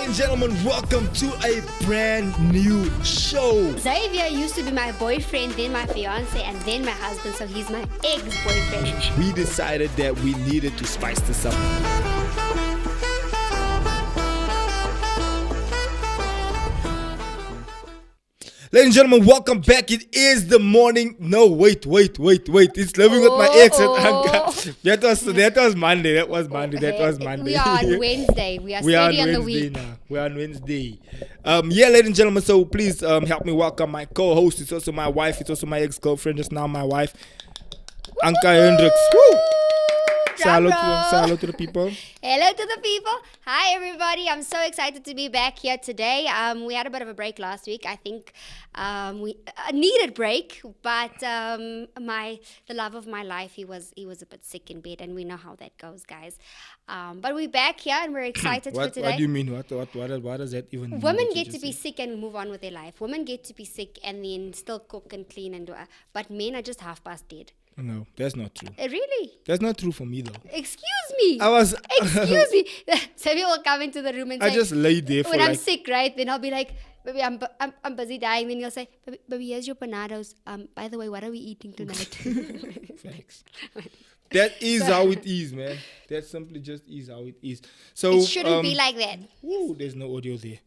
and gentlemen, welcome to a brand new show. Xavier used to be my boyfriend, then my fiance, and then my husband, so he's my ex-boyfriend. We decided that we needed to spice this up. Ladies and gentlemen, welcome back. It is the morning. No, wait. It's Living with my ex. That was Monday. That was Monday. We are on Wednesday. We are steady on the week. Now. We are on Wednesday. Ladies and gentlemen, so please help me welcome my co-host. It's also my wife. It's also my ex-girlfriend. Just now my wife, Anka Hendricks. Woo! Hello to the people. Hello to the people. Hi, everybody. I'm so excited to be back here today. We had a bit of a break last week. I think we needed break, but the love of my life, he was a bit sick in bed, and we know how that goes, guys. But we're back here, and we're excited for today. What do you mean? What does that even mean? Women get to be sick and move on with their life. Women get to be sick and then still cook and clean and do it. But men are just half past dead. No, that's not true. Really? That's not true for me, though. Excuse me. Excuse me. So people will come into the room and say, I just lay there for when I'm sick, right? Then I'll be like, baby, I'm busy dying. Then you'll say, baby, here's your panados. By the way, what are we eating tonight? Thanks. That is how it is, man. That simply just is how it is. So it shouldn't be like that. Ooh, there's no audio there.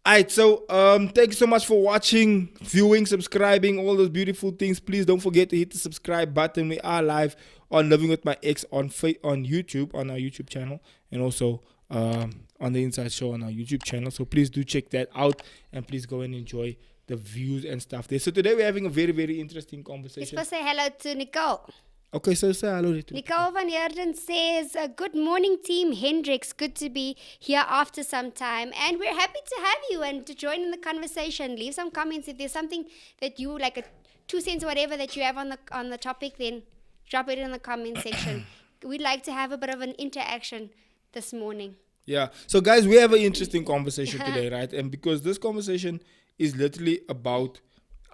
Alright, so thank you so much for watching, viewing, subscribing, all those beautiful things. Please don't forget to hit the subscribe button. We are live on Living with My Ex on YouTube, on our YouTube channel, and also on the Inside Show on our YouTube channel. So please do check that out, and please go and enjoy the views and stuff there. So today we're having a very, very interesting conversation. You're supposed to say hello to Nicole. Okay, so say hello to Nicole van Heerden says, good morning, team Hendricks. Good to be here after some time. And we're happy to have you and to join in the conversation. Leave some comments. If there's something that you, like a 2 cents or whatever that you have on the topic, then drop it in the comment section. We'd like to have a bit of an interaction this morning. Yeah. So, guys, we have an interesting conversation today, right? And because this conversation is literally about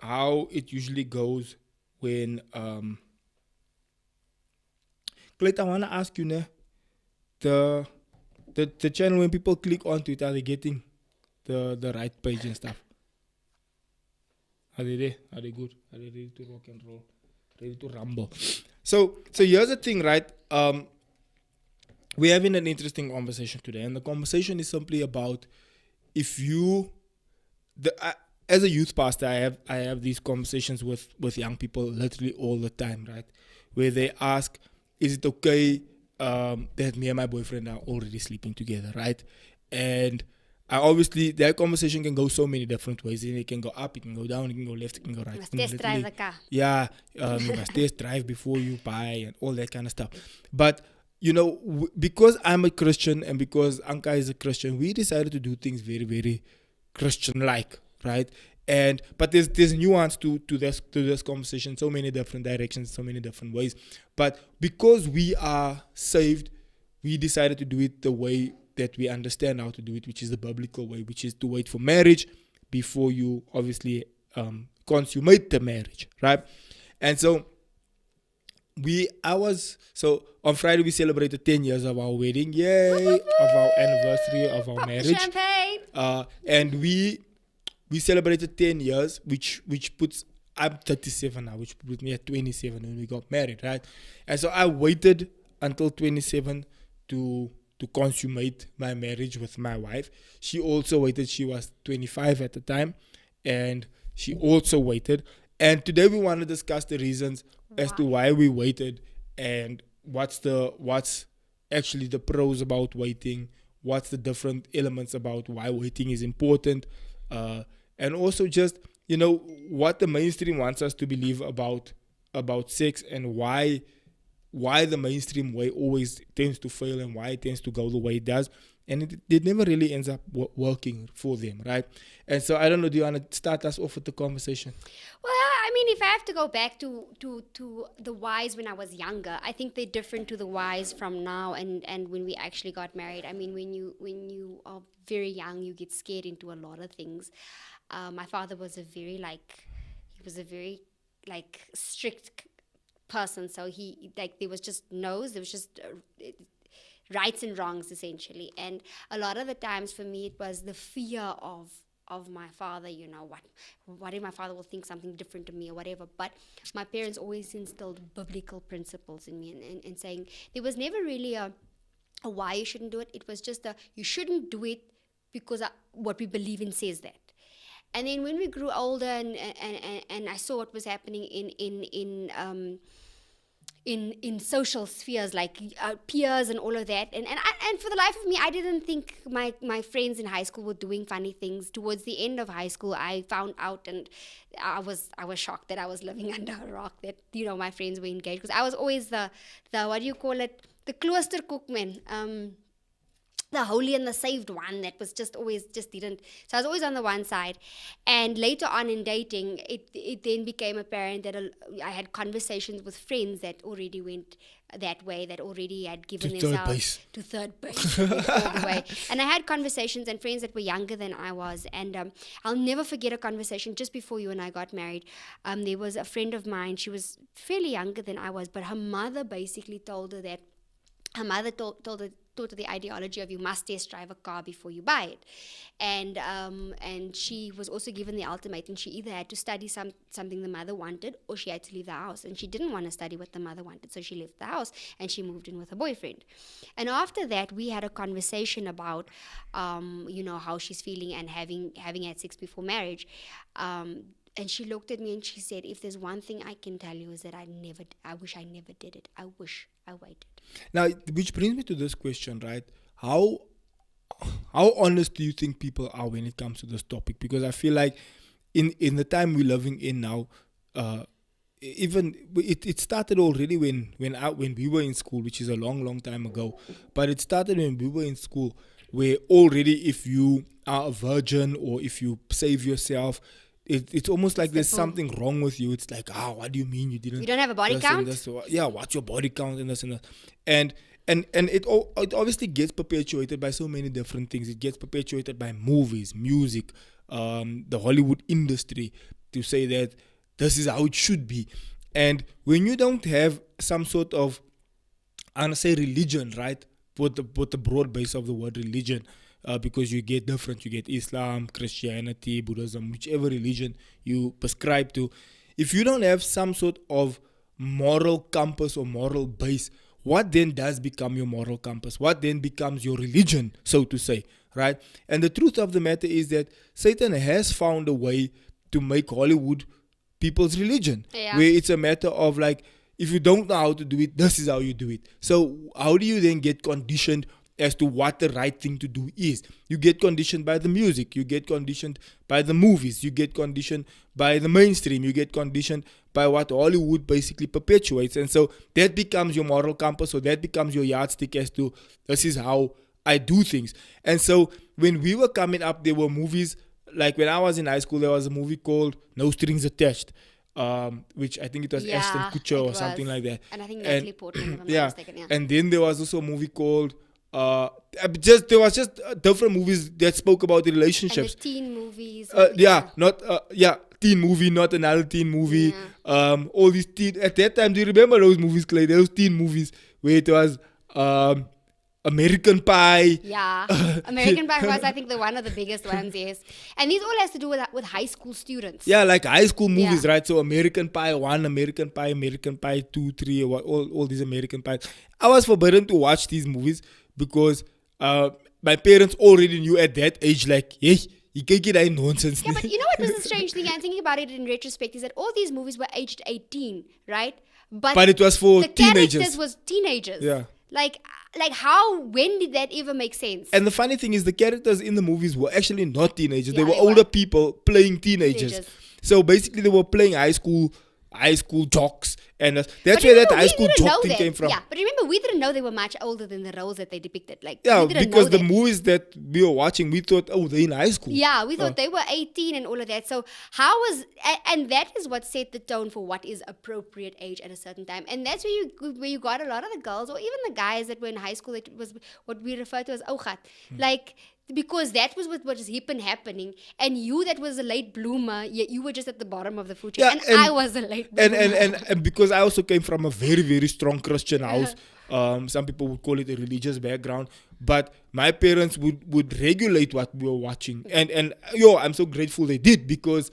how it usually goes when... I want to ask you, the channel, when people click onto it, are they getting the right page and stuff? Are they there? Are they good? Are they ready to rock and roll? Ready to rumble? So here's the thing, right? We're having an interesting conversation today, and the conversation is simply about if you, as a youth pastor, I have these conversations with young people literally all the time, right? Where they ask, is it okay that me and my boyfriend are already sleeping together, right? And obviously, that conversation can go so many different ways. It can go up, it can go down, it can go left, it can go right. You must test drive the car. Yeah, you must test drive before you buy and all that kind of stuff. But, because I'm a Christian and because Anka is a Christian, we decided to do things very, very Christian-like, right? But there's nuance to this conversation, so many different directions, so many different ways. But because we are saved, we decided to do it the way that we understand how to do it, which is the biblical way, which is to wait for marriage before you obviously consummate the marriage, right? And so on Friday we celebrated 10 years of our wedding, yay, of our anniversary of our marriage. Champagne. And we celebrated 10 years, which puts, I'm 37 now, which put me at 27 when we got married, right? And so I waited until 27 to consummate my marriage with my wife. She also waited. She was 25 at the time, and she also waited. And today we want to discuss the reasons as to why we waited and what's actually the pros about waiting, what's the different elements about why waiting is important, and also just, what the mainstream wants us to believe about sex and why the mainstream way always tends to fail and why it tends to go the way it does. And it never really ends up working for them, right? And so, I don't know, do you want to start us off with the conversation? Well, I mean, if I have to go back to the whys when I was younger, I think they're different to the whys from now and when we actually got married. I mean, when you are very young, you get scared into a lot of things. My father was a very strict person, so there was just no's. There was just rights and wrongs, essentially. And a lot of the times for me, it was the fear of my father, what if my father will think something different to me or whatever. But my parents always instilled biblical principles in me, and saying there was never really a why you shouldn't do it. It was just you shouldn't do it because what we believe in says that. And then when we grew older, and I saw what was happening in social spheres, like peers and all of that, and for the life of me, I didn't think my friends in high school were doing funny things. Towards the end of high school, I found out, and I was shocked that I was living under a rock, that my friends were engaged, because I was always the what do you call it, the kloosterkoekman, the holy and the saved one that was just didn't. So I was always on the one side. And later on in dating, it then became apparent that I had conversations with friends that already went that way, that already had given themselves to third base all the way. And I had conversations and friends that were younger than I was. And I'll never forget a conversation just before you and I got married. There was a friend of mine. She was fairly younger than I was, but her mother basically told her that her mother taught her the ideology of you must test drive a car before you buy it, and she was also given the ultimatum. She either had to study something the mother wanted, or she had to leave the house. And she didn't want to study what the mother wanted, so she left the house and she moved in with her boyfriend. And after that, we had a conversation about how she's feeling and having had sex before marriage. And she looked at me and she said, if there's one thing I can tell you is that I wish I never did it. I wish I waited. Now, which brings me to this question, right? How honest do you think people are when it comes to this topic? Because I feel like in the time we're living in now, even it started already when we were in school, which is a long time ago. But it started when we were in school, where already if you are a virgin or if you save yourself, it's almost like there's something wrong with you. It's like, what do you mean you didn't? You don't have a body count? Yeah, what's your body count and this and that? And it obviously gets perpetuated by so many different things. It gets perpetuated by movies, music, the Hollywood industry, to say that this is how it should be. And when you don't have some sort of, I want to say religion, right? With the broad base of the word religion, because you get different. You get Islam, Christianity, Buddhism, whichever religion you prescribe to. If you don't have some sort of moral compass or moral base, what then does become your moral compass? What then becomes your religion, so to say, right? And the truth of the matter is that Satan has found a way to make Hollywood people's religion, where it's a matter of like, if you don't know how to do it, this is how you do it. So how do you then get conditioned as to what the right thing to do is? You get conditioned by the music, you get conditioned by the movies, you get conditioned by the mainstream, you get conditioned by what Hollywood basically perpetuates. And so that becomes your moral compass, or that becomes your yardstick as to this is how I do things. And so when we were coming up, there were movies, like when I was in high school, there was a movie called No Strings Attached, which I think it was Ashton Kutcher or something like that. And I think Natalie Portman, if I'm not mistaken. And then there was also a movie called there was just different movies that spoke about the relationships. And the teen movies. Teen movie, not another teen movie. All these teen. At that time, do you remember those movies, Clay? Those teen movies where it was American Pie. Yeah, American Pie was, I think, one of the biggest ones, yes. And these all has to do with high school students. Yeah, like high school movies, right? So American Pie 1, American Pie 2, 3, all these American Pies. I was forbidden to watch these movies because my parents already knew at that age, like, hey, you can't get that nonsense. Yeah, but you know what was the strange thing? I'm thinking about it in retrospect, is that all these movies were aged 18, right? But it was for teenagers. The characters was teenagers. Yeah. Like when did that ever make sense? And the funny thing is, the characters in the movies were actually not teenagers. They were older people playing teenagers. So basically they were playing high school jocks, and that's where that high school jock thing came from. Yeah, but remember, we didn't know they were much older than the roles that they depicted. Because the movies that we were watching, we thought, they're in high school. Yeah, we thought they were 18 and all of that. So and that is what set the tone for what is appropriate age at a certain time. And that's where you got a lot of the girls, or even the guys that were in high school, that was what we refer to as ougat. Because that was what was hip and happening, and you that was a late bloomer, you were just at the bottom of the food chain, and I was a late bloomer. And because I also came from a very, very strong Christian house, Some people would call it a religious background. But my parents would regulate what we were watching. And I'm so grateful they did, because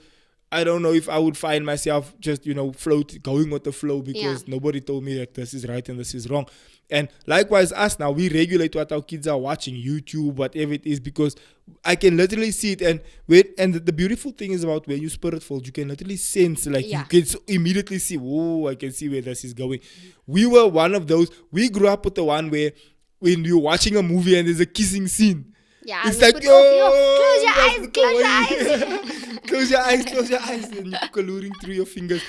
I don't know if I would find myself just, going with the flow, because nobody told me that this is right and this is wrong. And likewise, us now, we regulate what our kids are watching, YouTube, whatever it is, because I can literally see it. And the beautiful thing is about when you spirit-filled, you can literally sense, you can immediately see, I can see where this is going. We were one of those. We grew up with the one where when you're watching a movie and there's a kissing scene, it's like, close your eyes, and you're coloring through your fingers.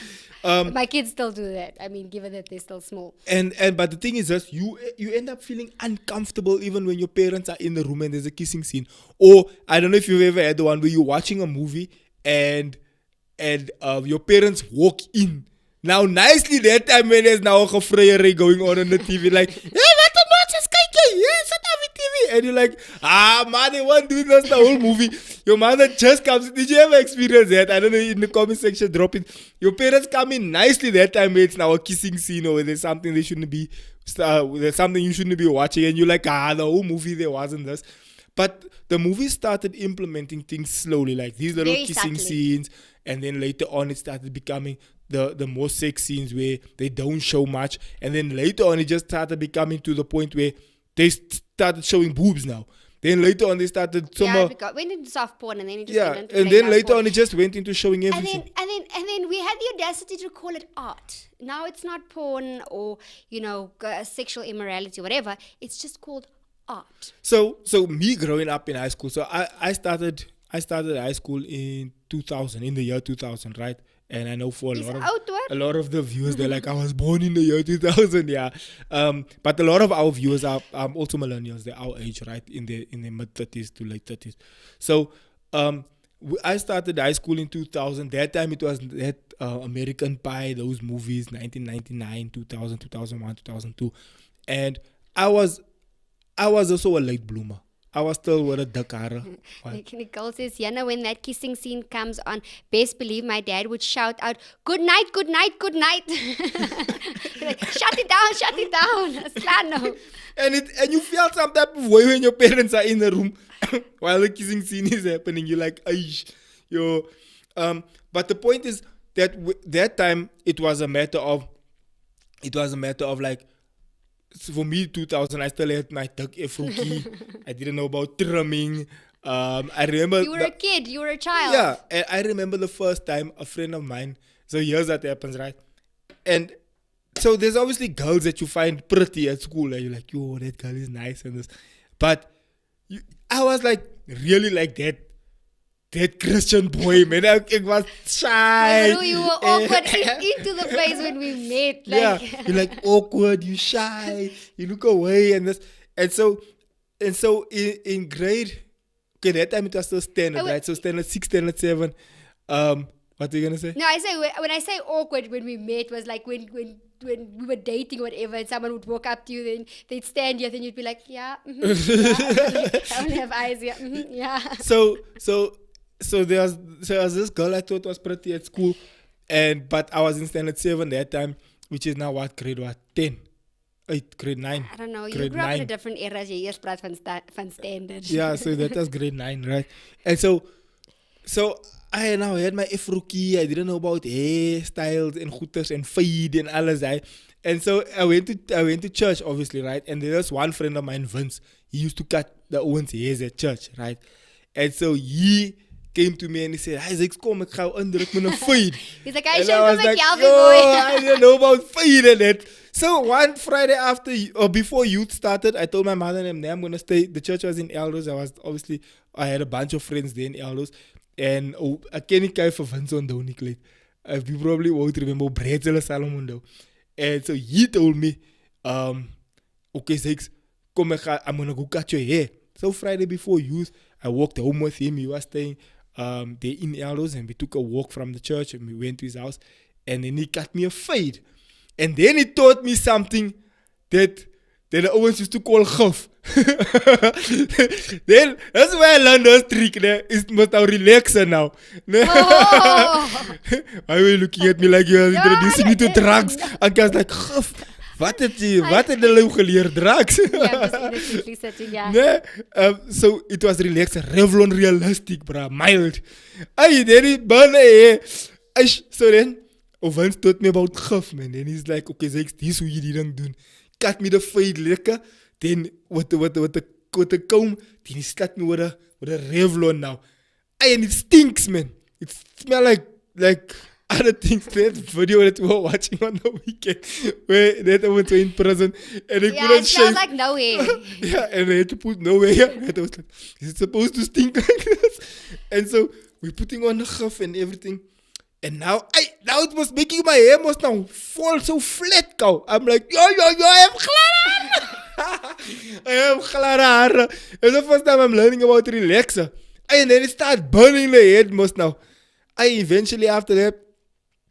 My kids still do that. I mean, given that they're still small. But the thing is just you end up feeling uncomfortable even when your parents are in the room and there's a kissing scene. Or I don't know if you've ever had the one where you're watching a movie and your parents walk in. Now nicely that time when there's now a gefreiery going on the TV, like, hey, what the match is kijken? Yeah, sit down with TV. And you're like, man, they won't do this the whole movie. Your mother just comes. Did you ever experience that? I don't know, in the comment section, drop it. Your parents come in nicely that time when it's now a kissing scene, or there's something they shouldn't be, there's something you shouldn't be watching, and you're like, the whole movie there wasn't this. But the movie started implementing things slowly, like these little Very kissing subtly. scenes, and then later on it started becoming the more sex scenes where they don't show much, and then later on it just started becoming to the point where they started showing boobs now. Then later on they started It went into soft porn, and then it just went into and then playground later porn. on it just went into showing everything. And then we had the audacity to call it art. Now it's not porn or sexual immorality or whatever. It's just called art. So me growing up in high school, so I started high school in 2000, in the year 2000, right? And I know for a lot of the viewers, they're like, I was born in the year 2000, yeah. But a lot of our viewers are also millennials. They're our age, right? In their mid-30s to late 30s. So I started high school in 2000. That time it was that American Pie, those movies, 1999, 2000, 2001, 2002. And I was also a late bloomer. I was still with a Dakar. Nicole says, when that kissing scene comes on, best believe my dad would shout out, good night, good night, good night. Like, shut it down. Slano. And you feel some type of way when your parents are in the room while the kissing scene is happening. You're like, aish. But the point is that that time it was a matter of like, so for me, 2000, I still had my duck efroki. I didn't know about trimming. I remember... You were a kid. You were a child. Yeah. And I remember the first time a friend of mine... So here's that happens, right? And so there's obviously girls that you find pretty at school. And you're like, yo, that girl is nice and this. But I was like, really like that Christian boy, man. I was shy. You were awkward into the face when we met. Like. You're like awkward, you shy, you look away and this. And so in grade, okay, that time it was still standard, right? So standard 6, standard 7. What are you gonna say? No, I say when I say awkward when we met was like when we were dating or whatever, and someone would walk up to you, then they'd stand here, then you'd be like, yeah, yeah. I only have eyes, yeah, yeah. So there was this girl I thought was pretty at school, but I was in standard 7 that time, which is now what, grade 10? 8, grade 9. I don't know, you grew up in a different era, jy eers praat van standard. Yeah, so that was grade 9, right? And so I now had my efroki, I didn't know about hairstyles and goeters and fade and alles. And so I went to church, obviously, right? And there was one friend of mine, Vince, he used to cut the Owens hairs at church, right? And so he came to me and he said, Isaac, kom, ek gaan indruk met 'n fade. He's like, I should be like, I didn't know about fade and that. So one Friday before youth started, I told my mother and I'm going to stay. The church was in Eldos. I had a bunch of friends there in Eldos. And I can't care for Vince on the Nicolette. You probably won't remember Brezel Salomon. And so he told me, okay, Zix, come, I'm going to go cut your hair. So Friday before youth, I walked home with him. He was staying there in Eldos, and we took a walk from the church and we went to his house. And then he cut me a fade. And then he taught me something that the Owens used to call gif. Then that's where I learned this trick. It must now relaxer now. Oh. Why were you looking at me like you are introducing me to drugs? And I was like, gif. Wat het jy geleerd drugs? Yeah, just innocently sitting, yeah. Nee, so it was relaxed, Revlon realistic, bro, mild. Ay, then he burn so then, Ovens told me about gif, man. And he's like, okay, Zex, this is hoe jy die ding doen. Cut me the fade lekker, then with the comb, then he start me with a Revlon now. Ay, and it stinks, man. It smell like other things. That video that we were watching on the weekend, where they went in prison and they couldn't It smells shave. like nowhere. Yeah, and they had to put nowhere. And I was like, is it supposed to stink like this? And so we're putting on the gif and everything. And now it was making my hair must now fall so flat, cow. I'm like, yo, I have clara. I have clara. It's the first time I'm learning about relaxer. And then it started burning the head most now. Eventually after that,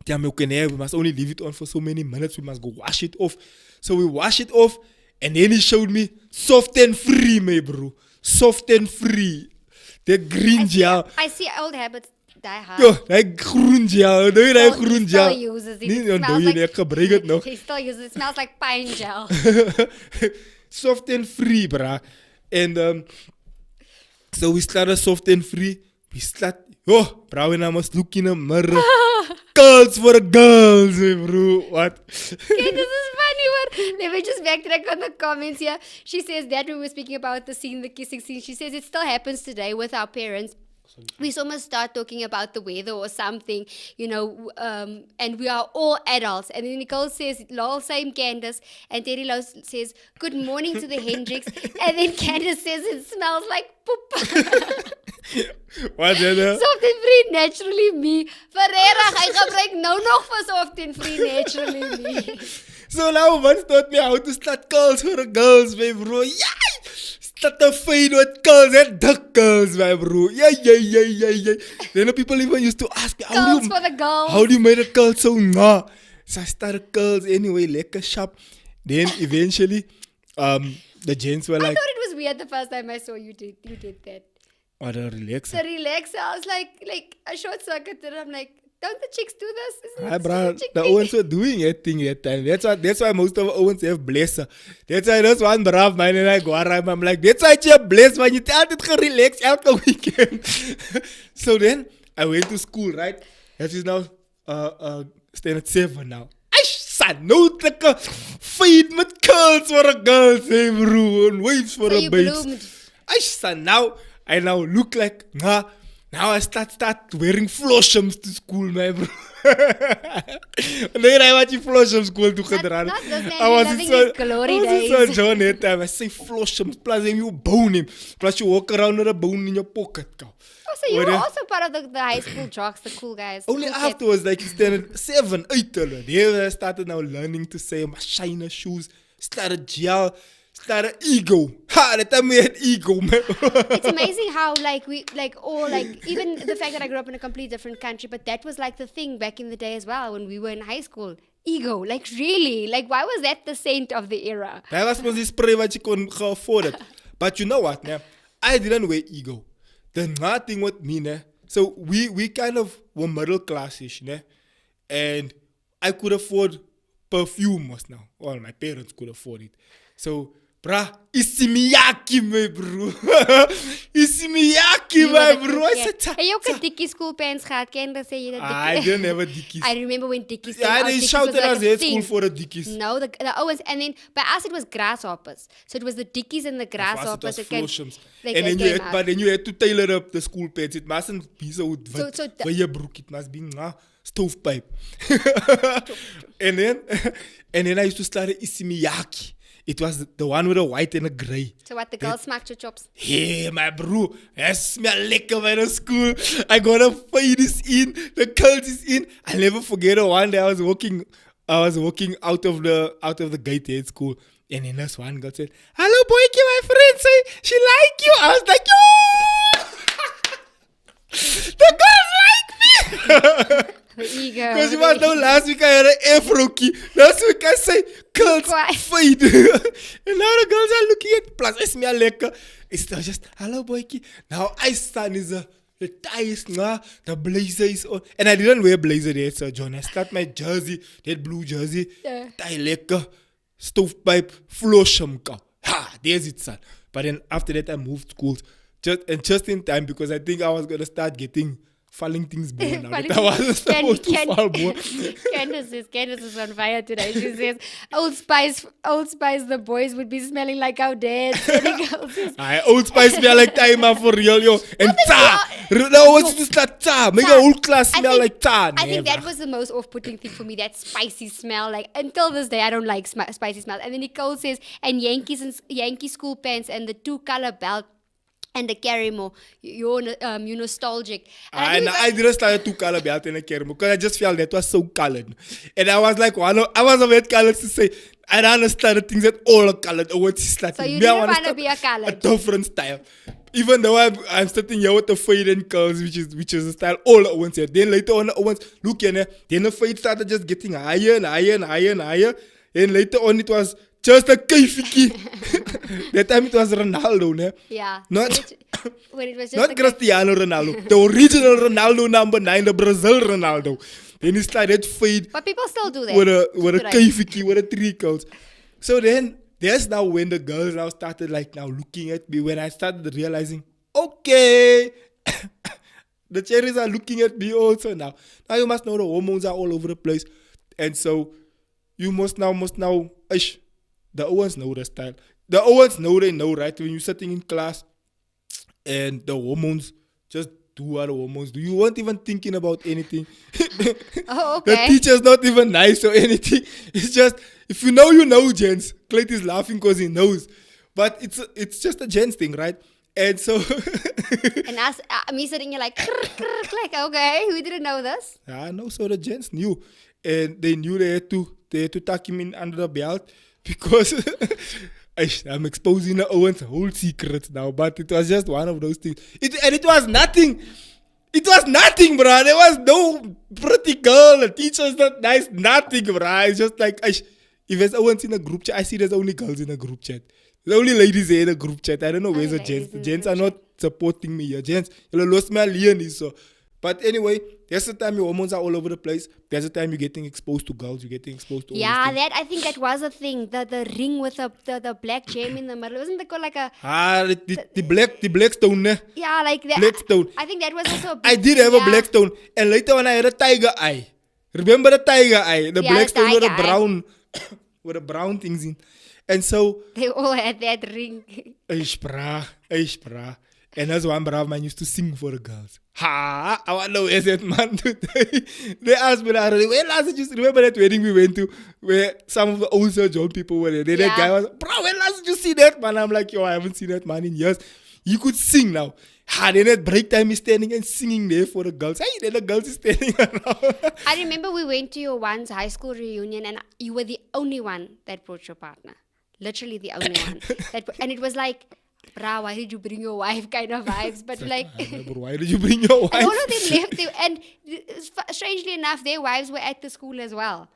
we must only leave it on for so many minutes. We must go wash it off. So we wash it off. And then he showed me soft and free, my bro. Soft and free. The green gel. I see old habits die hard. Yo, like groen gel. Do you like groen gel? He still uses it. Nee, It dan smells doe je ek gebruik het nog. He still uses it. It smells like pine gel. Soft and free, bruh. And so we started soft and free. We start, bro, and I must look in the mirror. Girls for the girls, bro. What? Okay, this is funny, but let me just backtrack on the comments here. She says that we were speaking about the scene, the kissing scene. She says it still happens today with our parents. We almost start talking about the weather or something, and we are all adults. And then Nicole says, lol, same Candace. And Terry Lowe says, good morning to the Hendricks. And then Candace says, it smells like poop. Wat is dat? Soft and free naturally me. Verrera, hy gebruik nou nog vir soft and free naturally me. So now once taught me how to start calls for the girls, my bro. Yay! Start a fade with girls and duck girls, my bro. Yeah. Then the people even used to ask me, Girls for the girls. how do you make a girl so nah? So I started girls anyway, lekker sharp. Then eventually, the gents were I like, thought it was weird the first time I saw you did that. what a relaxer. The relaxer, I was like a short circuit, and I'm like, don't the chicks do this? Isn't Hi, it bro. just a chick The thing? Owens were doing that thing that time. That's why most of the Owens have blesser. That's why that's one braaf man and I go around. I'm like, that's why you bless man. You tell it relax elke weekend. So then I went to school, right? That is now standard 7 now. I son, no like a fade with curls for a girl, hey bro, and waves for So a you babes. bloomed. I son, now I now look like nah. Now I start wearing flossums to school, my bro. And then I went to flossum school to gedra. not this man, I was you're in living his glory I was in days. St. John that time. I say flossums, plus then you bone him. Plus you walk around with a bone in your pocket, cow. Oh, so you What were the- also part of the high school jocks, the cool guys. Only cool kids. afterwards, like standard 7, 8. There I started now learning to say my shiner shoes, started gel, started ego. Ha, that time we had ego, man. It's amazing how even the fact that I grew up in a completely different country, but that was like the thing back in the day as well when we were in high school. Ego, like really, like why was that the saint of the era? That was mos die spray wat jy kon afford it. But you know what, man? I didn't wear ego. The nothing with me, ne? So we kind of were middle classish, ne? And I could afford perfume most now. Well, my parents could afford it. So, bruh, Isimiyaki, my bro. Isimiyaki, my bro. I said, Hey, you had Dickie school pants gehad. Candace say you had I Dickie. didn't have a dickies. I remember when Dickies came Yeah, out, they Dickies shouted was like us a at school thing. for the dickies. No, the Owens, and then by us it was grasshoppers. So it was the Dickies and the grasshoppers. It was came- flossums. they And then came you had, out. but then you had to tailor up the school pants. It mustn't be so So your brook. It must be stovepipe. and then I used to start Isimiyaki. It was the one with the white and the grey. So what, the girls smacked your chops? Hey, my bro, I smell lekker by the school. I got the fade is in, the cult is in. I'll never forget it. One day I was walking out of the gate here at school, and then this one girl said, "Hello, boyki, my friend, say she like you." I was like, "Yo, the girls like me." The ego. Because you must know last week I had an afro key. Last week I say girls Quiet. fade. And now the girls are looking at plus it's me a lekker. It's still just hello boyki. Now I stand is the tie is the blazer is on. And I didn't wear blazer there, Sir John. I start my jersey, that blue jersey. Yeah. Tie lekker. stovepipe, floshemka. Ha, there's it, son. But then after that, I moved schools just in time because I think I was gonna start getting falling things born now. That I wasn't supposed to fall born. Candace is on fire today. She says, Old Spice, the boys would be smelling like our dads. Old Spice smell like timer for real, yo. And tar. No, what's this that tar? Make a whole class smell like tar. I think that was the most off-putting thing for me, that spicy smell. Like, until this day, I don't like spicy smell. And then Nicole says, and Yankee school pants and the 2-color belt. And the Carimo, you're nostalgic. And I didn't start 2-color belt in a Carimo because I just felt that was so colored. And I was like, I was a bit colored to say, I don't understand the things that all are colored. So you didn't want to be a colored. A different style. Even though I'm starting here with the fade and curls, which is a style all at once. Then later on, look, then the fade started just getting higher and higher and higher and higher. And later on, it was just a kefiki. That time it was Ronaldo, ne? Yeah. When it was just not Cristiano Ronaldo. The original Ronaldo number 9, the Brazil Ronaldo. Then he started fade. But people still do that. With a kefiki, with a 3 curls. So then, that's now when the girls now started now looking at me. When I started realizing, okay, the cherries are looking at me also now. Now you must know the hormones are all over the place. And so, you must now, the Owens know the style. The Owens know they know, right? When you're sitting in class and the hormones just do what the hormones do. You weren't even thinking about anything. Oh, okay. The teacher's not even nice or anything. It's just, if you know, you know, gents. Clayton is laughing because he knows. But it's just a gents thing, right? And so... and us, me sitting here like, okay, we didn't know this. I know, so the gents knew. And they knew they had to tuck him in under the belt because I'm exposing the Owens' whole secrets now. But it was just one of those things. It was nothing. It was nothing, bro. There was no pretty girl. The teacher's not nice. Nothing, bro. It's just like, if there's Owens in a group chat, I see there's only girls in a group chat. There's only ladies here in a group chat. I don't know where's the gents. The gents are not supporting me here. Gents, you lost my Leonie, so. But anyway, there's the time your hormones are all over the place. There's the time you're getting exposed to girls. You're getting exposed to all these things. I think that was a thing. The ring with the black gem in the middle. Wasn't it called like a... the black stone. Ne? Yeah, like that. Black stone. I think that was also a big, I did have a black stone. And later when I had a tiger eye. Remember the tiger eye? The black stone with the brown... with the brown things in. And so... They all had that ring. Eish, brah. And that's one brave man used to sing for the girls. Ha! I want to know where's that man today. They asked me that. When last did you remember that wedding we went to where some of the old Sir John people were there? Then that guy was, bro, when last did you see that man? I'm like, yo, I haven't seen that man in years. You could sing now. Then at break time he's standing and singing there for the girls. Hey, then the girls is standing around. I remember we went to your one's high school reunion and you were the only one that brought your partner. Literally the only one. And it was like, brah, why did you bring your wife kind of vibes? But like... why did you bring your wife? And all of them left. And strangely enough, their wives were at the school as well.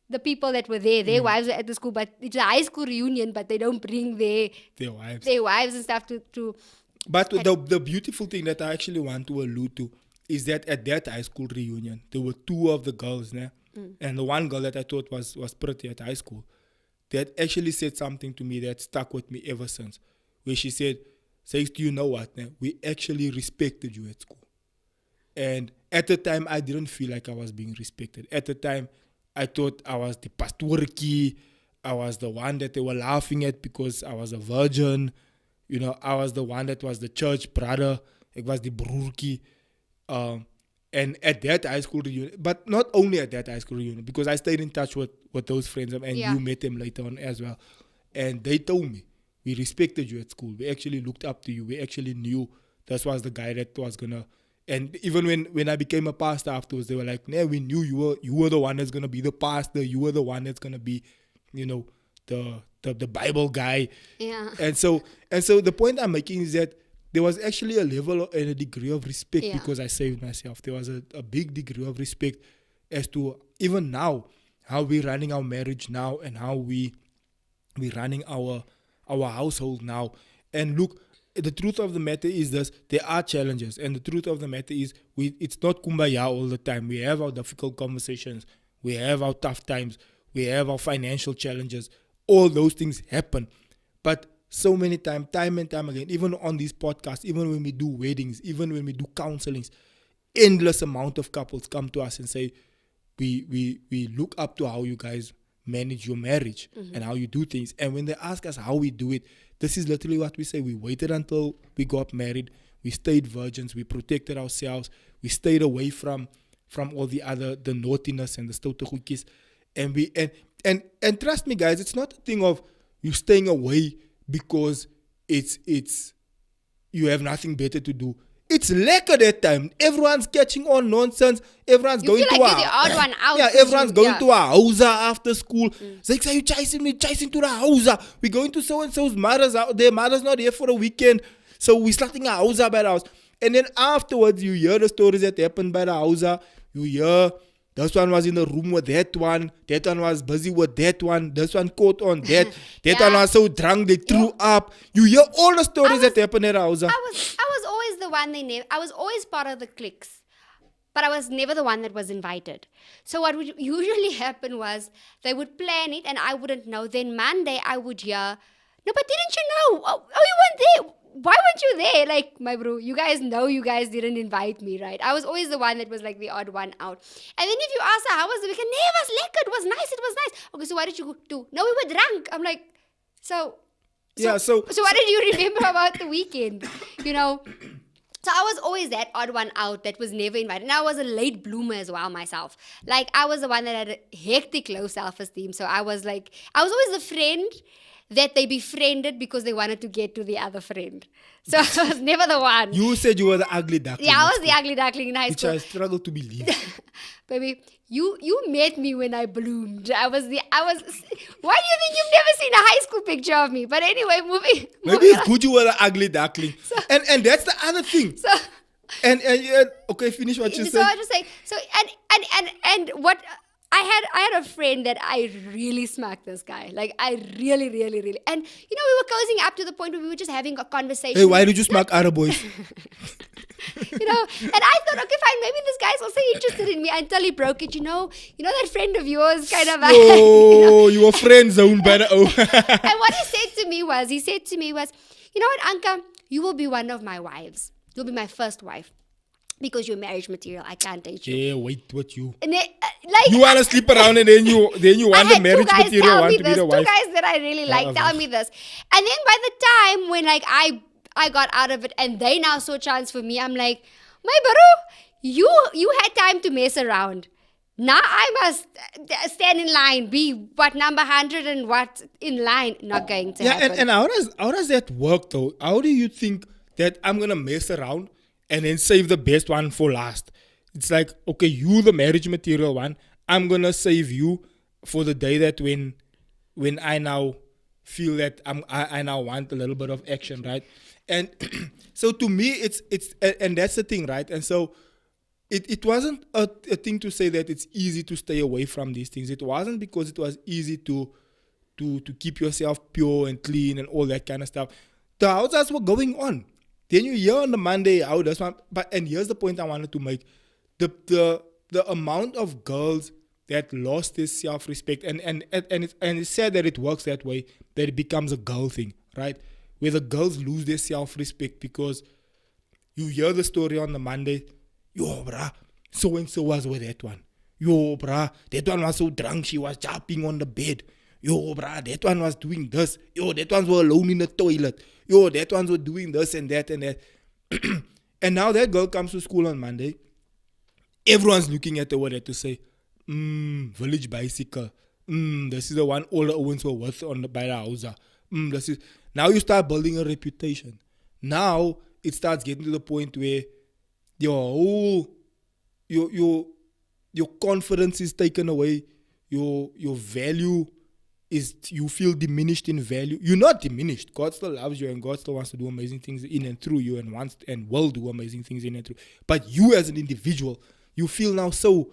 The people that were there, their wives were at the school. But it's a high school reunion, but they don't bring their wives and stuff to... But the beautiful thing that I actually want to allude to is that at that high school reunion, there were 2 of the girls, né? And the one girl that I thought was pretty at high school, that actually said something to me that stuck with me ever since. Where she said, do you know what? Né? We actually respected you at school. And at the time, I didn't feel like I was being respected. At the time, I thought I was the pastorki. I was the one that they were laughing at because I was a virgin. You know, I was the one that was the church brother. It was the broerkie. And at that high school reunion, but not only at that high school reunion, because I stayed in touch with those friends and you met them later on as well. And they told me, we respected you at school. We actually looked up to you. We actually knew this was the guy that was gonna. And even when I became a pastor afterwards, they were like, "Nah, we knew you were the one that's gonna be the pastor. You were the one that's gonna be, you know, the Bible guy." Yeah. And so the point I'm making is that there was actually a level and a degree of respect because I saved myself. There was a big degree of respect as to even now how we're running our marriage now and how we're running our household now. And look, the truth of the matter is this: there are challenges, and the truth of the matter is it's not kumbaya all the time. We have our difficult conversations, we have our tough times, we have our financial challenges. all those things happen. But so many times, time and time again, even on these podcasts, even when we do weddings, even when we do counselings, endless amount of couples come to us and say, we look up to how you guys manage your marriage and how you do things. And when they ask us how we do it, this is literally what we say. We waited until we got married. We stayed virgins. We protected ourselves. We stayed away from all the naughtiness and the stoute and trust me, guys, it's not a thing of you staying away because it's you have nothing better to do. It's lekker that time. Everyone's catching on nonsense. Everyone's going to you're the odd one out. Yeah, everyone's going to our house after school. It's like, say you chasing me, chasing to the house. We're going to so and so's mother's house. Their mother's not here for a weekend, so we're starting a house by the house. And then afterwards, you hear the stories that happened by the house. You hear this one was in the room with that one was busy with that one, this one caught on that, one was so drunk they threw up. You hear all the stories that happened at the house. I was always the one I was always part of the cliques, but I was never the one that was invited. So what would usually happen was they would plan it and I wouldn't know. Then Monday I would hear, no, but didn't you know? Oh, you weren't there. Why weren't you there? Like, my bro, you guys know you guys didn't invite me, right? I was always the one that was like the odd one out. And then if you ask her, how was the weekend? Nee, it was lekker. It was nice. Okay, so what did you do? No, we were drunk. I'm like, so what did you remember about the weekend? You know? So I was always that odd one out that was never invited. And I was a late bloomer as well myself. Like, I was the one that had a hectic low self-esteem. So I was always the friend that they befriended because they wanted to get to the other friend. So I was never the one. You said you were the ugly duckling. Yeah, I was the ugly duckling in high school. Which I struggle to believe. Baby, you met me when I bloomed. Why do you think you've never seen a high school picture of me? But anyway, moving Maybe it's good you were the ugly duckling. So, and that's the other thing. So and okay, finish what you said. So I just say and what I had a friend that I really smacked this guy. Like, I really. And, we were closing up to the point where we were just having a conversation. Hey, why did you smack other boys? And I thought, okay, fine, maybe this guy's also interested in me until he broke it. You know that friend of yours kind of. Oh, you were friend zoned by the And what he said to me was, you know what, Anka, you will be one of my wives. You'll be my first wife. Because you're marriage material, I can't date you. Yeah, wait, what you? And you want to sleep around and then you want the marriage material, want to be the wife. Two guys that I really like tell me this. And then by the time when I got out of it and they now saw chance for me, I'm like, my bro, you had time to mess around. Now I must stand in line, be number 100 and what in line. Not going to happen. And how does that work though? How do you think that I'm gonna mess around and then save the best one for last? It's like, okay, you the marriage material one, I'm gonna save you for the day that when I now feel that I now want a little bit of action, right? And so to me, it's and that's the thing, right? And so it wasn't a thing to say that it's easy to stay away from these things. It wasn't because it was easy to keep yourself pure and clean and all that kind of stuff. The houses were going on. Then you hear on the Monday how this one, and here's the point I wanted to make: the amount of girls that lost their self-respect, and it's sad that it works that way, that it becomes a girl thing, right? Where the girls lose their self-respect because you hear the story on the Monday, yo, bruh, so and so was with that one. Yo, bruh, that one was so drunk, she was jumping on the bed. Yo, bruh, that one was doing this. Yo, that one was alone in the toilet. Yo, that one was doing this and that and that. And now that girl comes to school on Monday. Everyone's looking at the word to say, village bicycle. This is the one all the Owens were worth by the house. This is now you start building a reputation. Now it starts getting to the point where your confidence is taken away. Your value is, you feel diminished in value. You're not diminished. God still loves you and God still wants to do amazing things in and through you and wants and will do amazing things in and through. But you as an individual, you feel now so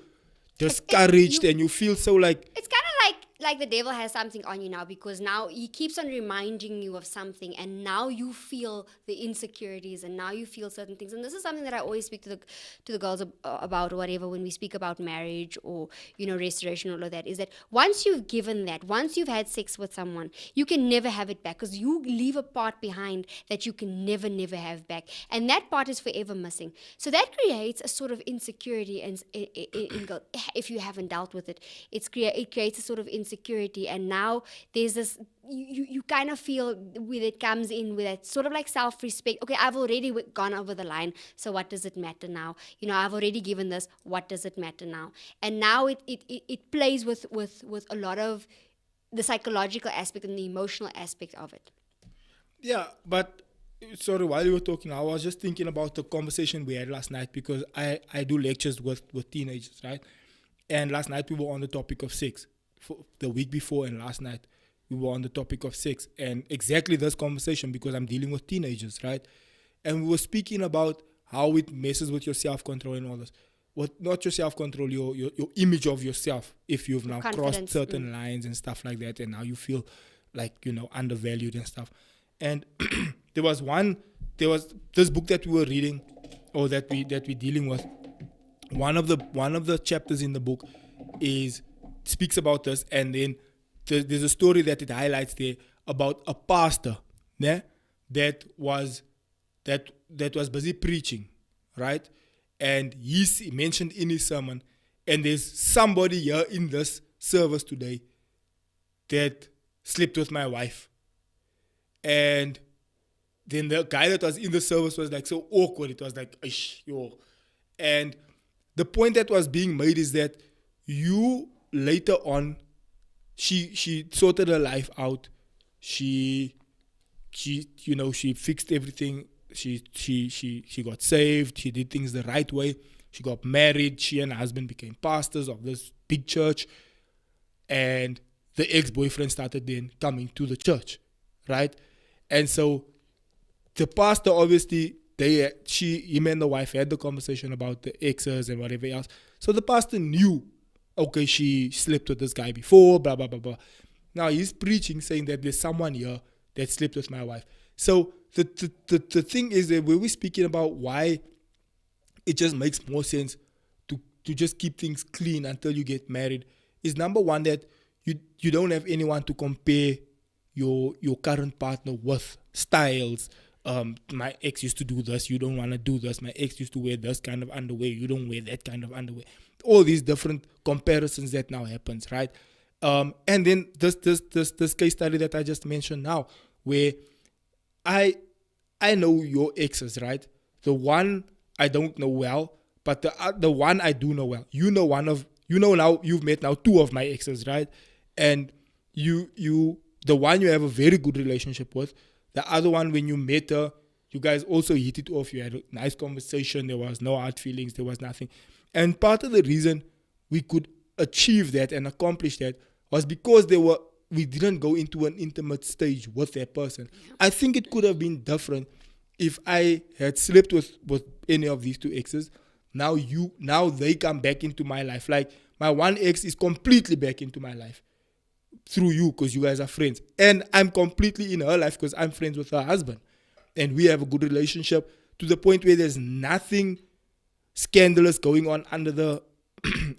discouraged and you feel so like... It's kind of like like the devil has something on you now, because now he keeps on reminding you of something, and now you feel the insecurities, and now you feel certain things. And this is something that I always speak to the girls about, or whatever, when we speak about marriage or, you know, restoration, all of that, is that once you've given that, once you've had sex with someone, you can never have it back, because you leave a part behind that you can never have back, and that part is forever missing. So that creates a sort of insecurity, and if you haven't dealt with it, it creates a sort of insecurity. And now there's this, you kind of feel, with it comes in with that sort of like self-respect. Okay, I've already gone over the line, so what does it matter now? You know, I've already given this, what does it matter now? And now it plays with a lot of the psychological aspect and the emotional aspect of it. Yeah, but sorry, while you were talking, I was just thinking about the conversation we had last night, because I do lectures with teenagers, right? And last night we were on the topic of sex. For the week before and last night we were on the topic of sex, and exactly this conversation, because I'm dealing with teenagers, right? And we were speaking about how it messes with your self-control and all this. Not your self-control, your image of yourself, if you've now crossed certain lines and stuff like that, and now you feel like, you know, undervalued and stuff. And there was this book that we were reading, or that we're dealing with. One of the chapters in the book speaks about this, and then there's a story that it highlights there about a pastor, yeah, that was busy preaching, right? And he mentioned in his sermon, and there's somebody here in this service today that slept with my wife. And then the guy that was in the service was like so awkward. It was like, yo. And the point that was being made is that you later on, she sorted her life out. She fixed everything. She got saved. She did things the right way. She got married. She and her husband became pastors of this big church. And the ex-boyfriend started then coming to the church, right? And so the pastor, obviously, him and the wife had the conversation about the exes and whatever else. So the pastor knew, okay, she slept with this guy before, blah, blah, blah, blah. Now he's preaching, saying that there's someone here that slept with my wife. So the thing is that when we're speaking about why it just makes more sense to just keep things clean until you get married, is number one, that you don't have anyone to compare your current partner with. Styles. My ex used to do this, you don't want to do this. My ex used to wear this kind of underwear, you don't wear that kind of underwear. All these different comparisons that now happens, right? And then this case study that I just mentioned now, where I know your exes, right? The one I don't know well, but the one I do know well. Now you've met now two of my exes, right? And the one you have a very good relationship with. The other one, when you met her, you guys also hit it off. You had a nice conversation. There was no hard feelings. There was nothing. And part of the reason we could achieve that and accomplish that was because we didn't go into an intimate stage with that person. I think it could have been different if I had slept with any of these two exes. Now they come back into my life. Like, my one ex is completely back into my life through you, because you guys are friends. And I'm completely in her life because I'm friends with her husband. And we have a good relationship to the point where there's nothing scandalous going on under the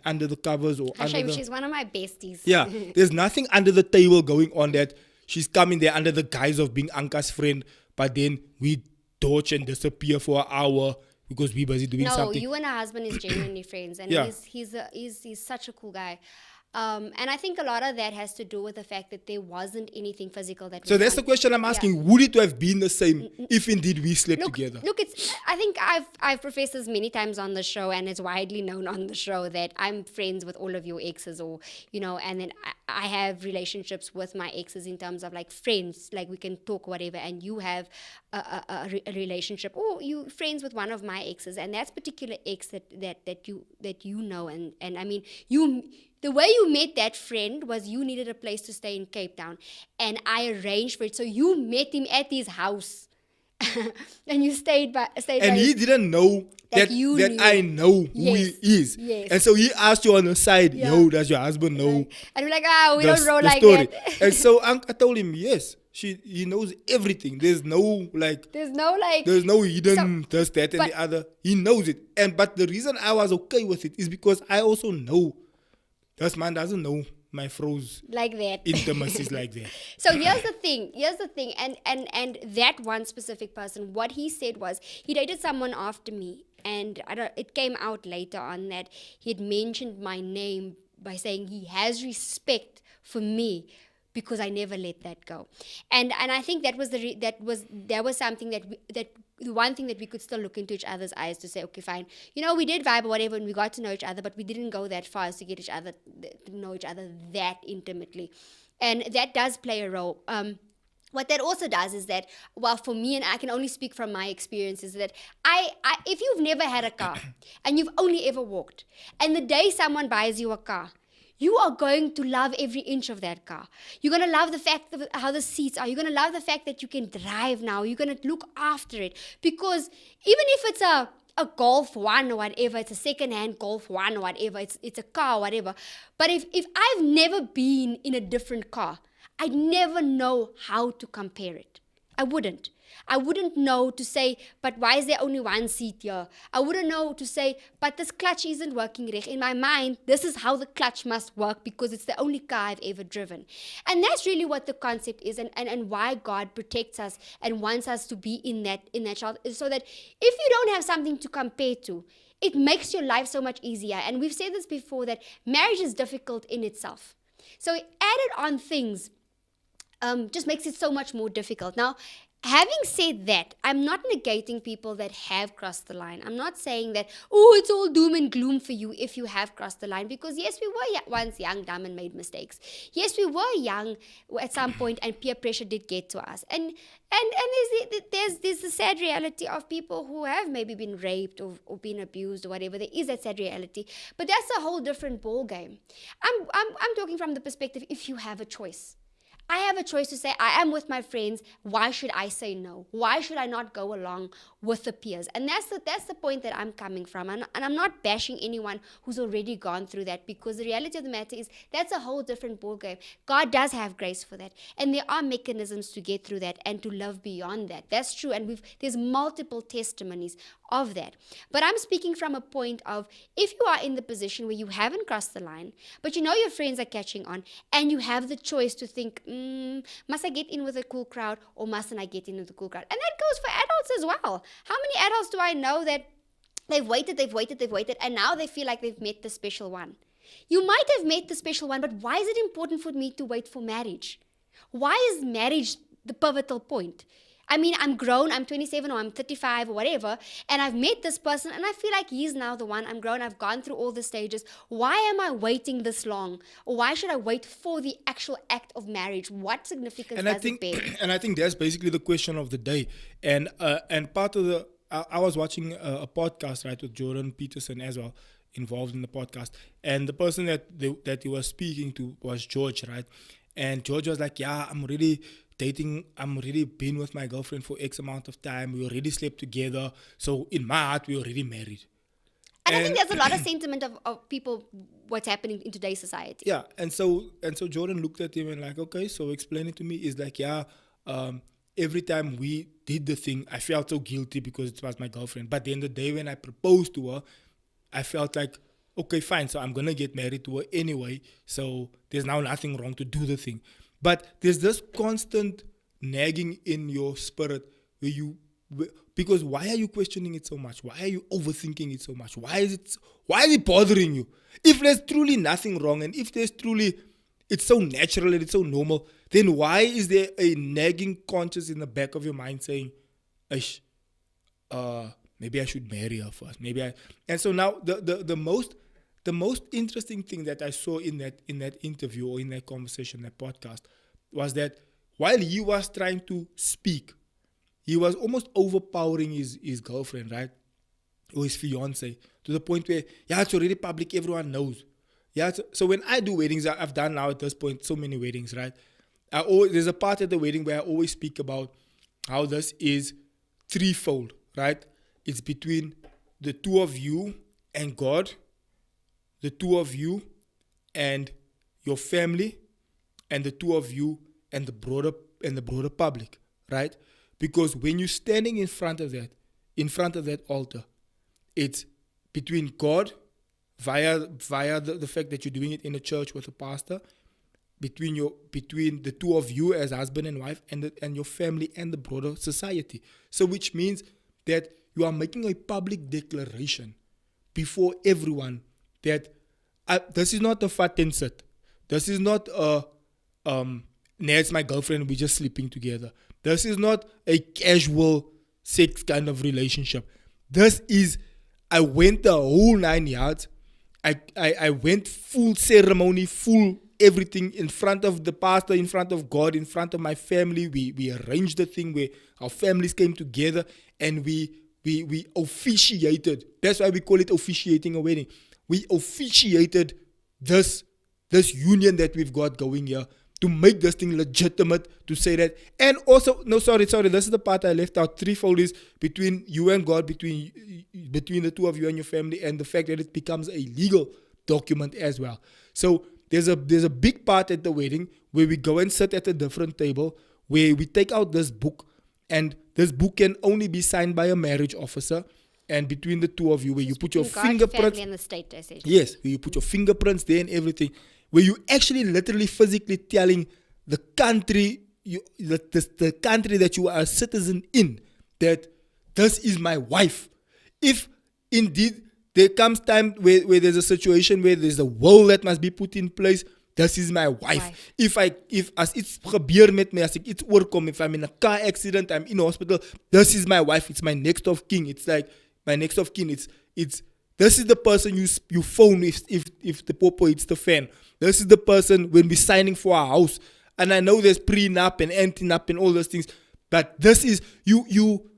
under the covers or she's one of my besties. Yeah, there's nothing under the table going on that she's coming there under the guise of being Anka's friend, but then we torch and disappear for an hour because we're busy doing something. No, you and her husband is genuinely friends, and he's such a cool guy. And I think a lot of that has to do with the fact that there wasn't anything physical that. So that's the question I'm asking. Yeah. Would it have been the same if indeed we slept together? Look, I think I've professed this many times on the show, and it's widely known on the show that I'm friends with all of your exes, or and then I have relationships with my exes in terms of like friends, like we can talk whatever, and you have a relationship, or you friends with one of my exes, and that's particular ex that you know, and I mean you. The way you met that friend was you needed a place to stay in Cape Town, and I arranged for it. So you met him at his house, And you stayed by And he didn't know That that, you that knew. I know who Yes. he is. Yes. And so he asked you on the side, Yeah. yo, does your husband know Like, and we're like, we the, don't roll the like story? that. And so I told him, yes, he knows everything. There's no like, There's no like. there's no hidden So- this, that, and but- the other. He knows it. But the reason I was okay with it is because I also know this man doesn't know my froze like that. intimacies like that. So here's the thing, and that one specific person, what he said was he dated someone after me, and it came out later on that he had mentioned my name by saying he has respect for me because I never let that go, and I think that was that was something that the one thing that we could still look into each other's eyes to say, okay, fine, we did vibe or whatever, and we got to know each other, but we didn't go that far as to get to know each other that intimately, and that does play a role. What that also does is that, well, for me, and I can only speak from my experiences, that if you've never had a car and you've only ever walked, and the day someone buys you a car, you are going to love every inch of that car. You're going to love the fact of how the seats are. You're going to love the fact that you can drive now. You're going to look after it. Because even if it's a Golf 1 or whatever, it's a second-hand Golf 1 or whatever, it's a car or whatever. But if I've never been in a different car, I'd never know how to compare it. I wouldn't know to say, but why is there only one seat here? I wouldn't know to say, but this clutch isn't working right. In my mind, this is how the clutch must work because it's the only car I've ever driven. And that's really what the concept is, and why God protects us and wants us to be in that child, is so that if you don't have something to compare to, it makes your life so much easier. And we've said this before, that marriage is difficult in itself. So added on things just makes it so much more difficult. Now, having said that, I'm not negating people that have crossed the line. I'm not saying that, it's all doom and gloom for you if you have crossed the line, because yes, we were once young, dumb, and made mistakes. Yes, we were young at some point, and peer pressure did get to us. And there's the sad reality of people who have maybe been raped or been abused or whatever. There is that sad reality, but that's a whole different ball game. I'm talking from the perspective, if you have a choice. I have a choice to say, I am with my friends. Why should I say no? Why should I not go along with the peers? And that's the point that I'm coming from. And I'm not bashing anyone who's already gone through that, because the reality of the matter is that's a whole different ballgame. God does have grace for that. And there are mechanisms to get through that and to love beyond that. That's true. And there's multiple testimonies of that. But I'm speaking from a point of, if you are in the position where you haven't crossed the line, but you know your friends are catching on, and you have the choice to think, must I get in with a cool crowd or mustn't I get in with a cool crowd? And that goes for adults as well. How many adults do I know that they've waited, and now they feel like they've met the special one? You might have met the special one, but why is it important for me to wait for marriage? Why is marriage the pivotal point? I mean, I'm grown, I'm 27 or I'm 35 or whatever, and I've met this person and I feel like he's now the one. I'm grown, I've gone through all the stages. Why am I waiting this long? Or why should I wait for the actual act of marriage? What significance does it bear? And I think that's basically the question of the day. And part of I was watching a podcast, right, with Jordan Peterson as well, involved in the podcast. And the person that he was speaking to was George, right? And George was like, yeah, I'm already dating, I'm already been with my girlfriend for X amount of time. We already slept together. So in my heart, we already married. And I think there's a lot of sentiment of people, what's happening in today's society. Yeah. And so Jordan looked at him and like, okay, so explain it to me. Is like, yeah, every time we did the thing, I felt so guilty because it was my girlfriend. But then the day when I proposed to her, I felt like, okay, fine. So I'm going to get married to her anyway. So there's now nothing wrong to do the thing. But there's this constant nagging in your spirit because why are you questioning it so much? Why are you overthinking it so much? Why is it bothering you? If there's truly nothing wrong, and if there's truly, it's so natural and it's so normal, then why is there a nagging conscience in the back of your mind saying, maybe I should marry her first. And so now the most interesting thing that I saw in that interview or in that conversation, that podcast, was that while he was trying to speak, he was almost overpowering his girlfriend, right? Or his fiance, to the point where, yeah, it's already public, everyone knows. Yeah, so when I do weddings, I've done now at this point so many weddings, right? There's a part at the wedding where I always speak about how this is threefold, right? It's between the two of you and God, the two of you and your family, and the two of you and the broader public, right? Because when you're standing in front of that altar, it's between God via the fact that you're doing it in a church with a pastor, between the two of you as husband and wife, and your family and the broader society. So which means that you are making a public declaration before everyone that this is not a fat and sit. This is not it's my girlfriend, we're just sleeping together. This is not a casual sex kind of relationship. This is, I went the whole 9 yards. I went full ceremony, full everything in front of the pastor, in front of God, in front of my family. We arranged the thing where our families came together and we officiated. That's why we call it officiating a wedding. We officiated this union that we've got going here to make this thing legitimate, to say that. And also, sorry, this is the part I left out. Threefold is between you and God, between the two of you and your family, and the fact that it becomes a legal document as well. So there's a big part at the wedding where we go and sit at a different table, where we take out this book, and this book can only be signed by a marriage officer. And between the two of you, where you put your fingerprints, and the state, essentially. Yes, where you put your fingerprints there and everything, where you actually literally physically telling the country, the country that you are a citizen in, that this is my wife. If indeed there comes time where there's a situation where there's a will that must be put in place, this is my wife. If as it's gebeur met my, as ek iets oorkom, if I'm in a car accident, I'm in a hospital, this is my wife. It's my next of kin. It's like my next of kin. It's this is the person you phone if the popo hits the fan. This is the person when we're signing for our house. And I know there's prenup and antenup and all those things, but this is you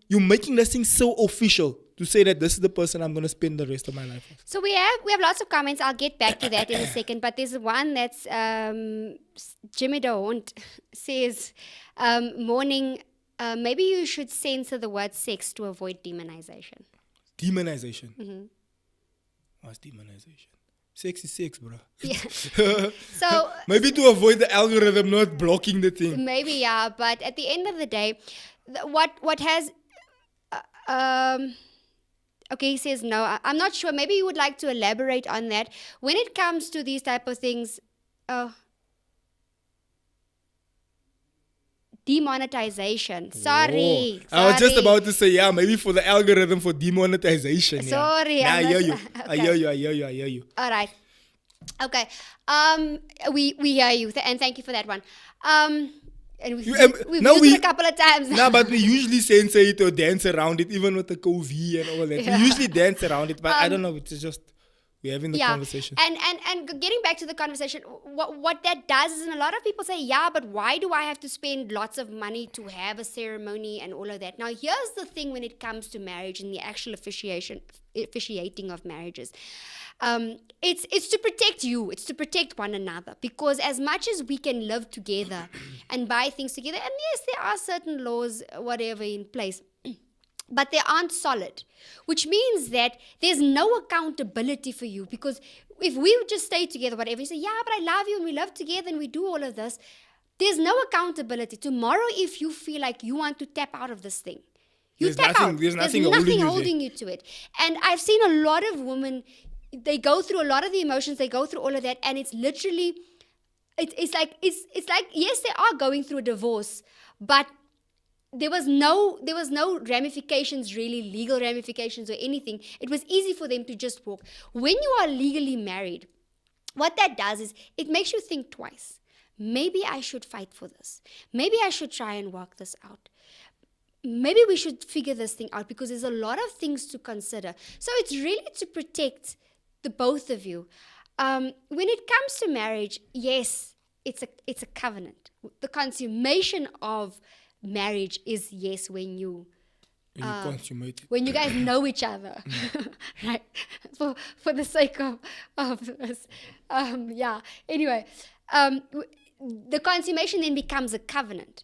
making this thing so official to say that this is the person I'm going to spend the rest of my life with. So we have lots of comments. I'll get back to that in a second. But there's one that's Jimmy Dehont says, morning, maybe you should censor the word sex to avoid demonization. Demonization? Mm-hmm. What's demonization? Sex is sex, bro. Yeah. So maybe to avoid the algorithm not blocking the thing. Maybe, yeah. But at the end of the day, what has... okay, he says no. I'm not sure. Maybe you would like to elaborate on that. When it comes to these type of things, demonetization. Sorry. I was just about to say, yeah, maybe for the algorithm for demonetization. Sorry. Yeah. I hear you. Okay. I hear you. All right. Okay. We hear you, and thank you for that one. And we've used it a couple of times. No, but we usually censor it or dance around it, even with the COVID and all that. Yeah. We usually dance around it, but I don't know. It's just we're having the conversation. And getting back to the conversation, what that does is, and a lot of people say, yeah, but why do I have to spend lots of money to have a ceremony and all of that? Now, here's the thing when it comes to marriage and the actual officiating of marriages. It's to protect you. It's to protect one another, because as much as we can live together and buy things together, and yes, there are certain laws, whatever, in place, but they aren't solid, which means that there's no accountability for you. Because if we would just stay together, whatever, you say, yeah, but I love you and we love together and we do all of this, there's no accountability. Tomorrow, if you feel like you want to tap out of this thing, there's nothing holding you to it. And I've seen a lot of women, they go through a lot of the emotions, they go through all of that, and it's literally, it's like yes, they are going through a divorce, but there was no ramifications, really, legal ramifications or anything. It was easy for them to just walk. When you are legally married, what that does is it makes you think twice. Maybe I should fight for this. Maybe I should try and work this out. Maybe we should figure this thing out, because there's a lot of things to consider. So it's really to protect the both of you. When it comes to marriage, yes, it's a covenant. The consummation of marriage is, yes, when you consummate it. When you guys know each other, right? For the sake of this, yeah. Anyway, the consummation then becomes a covenant,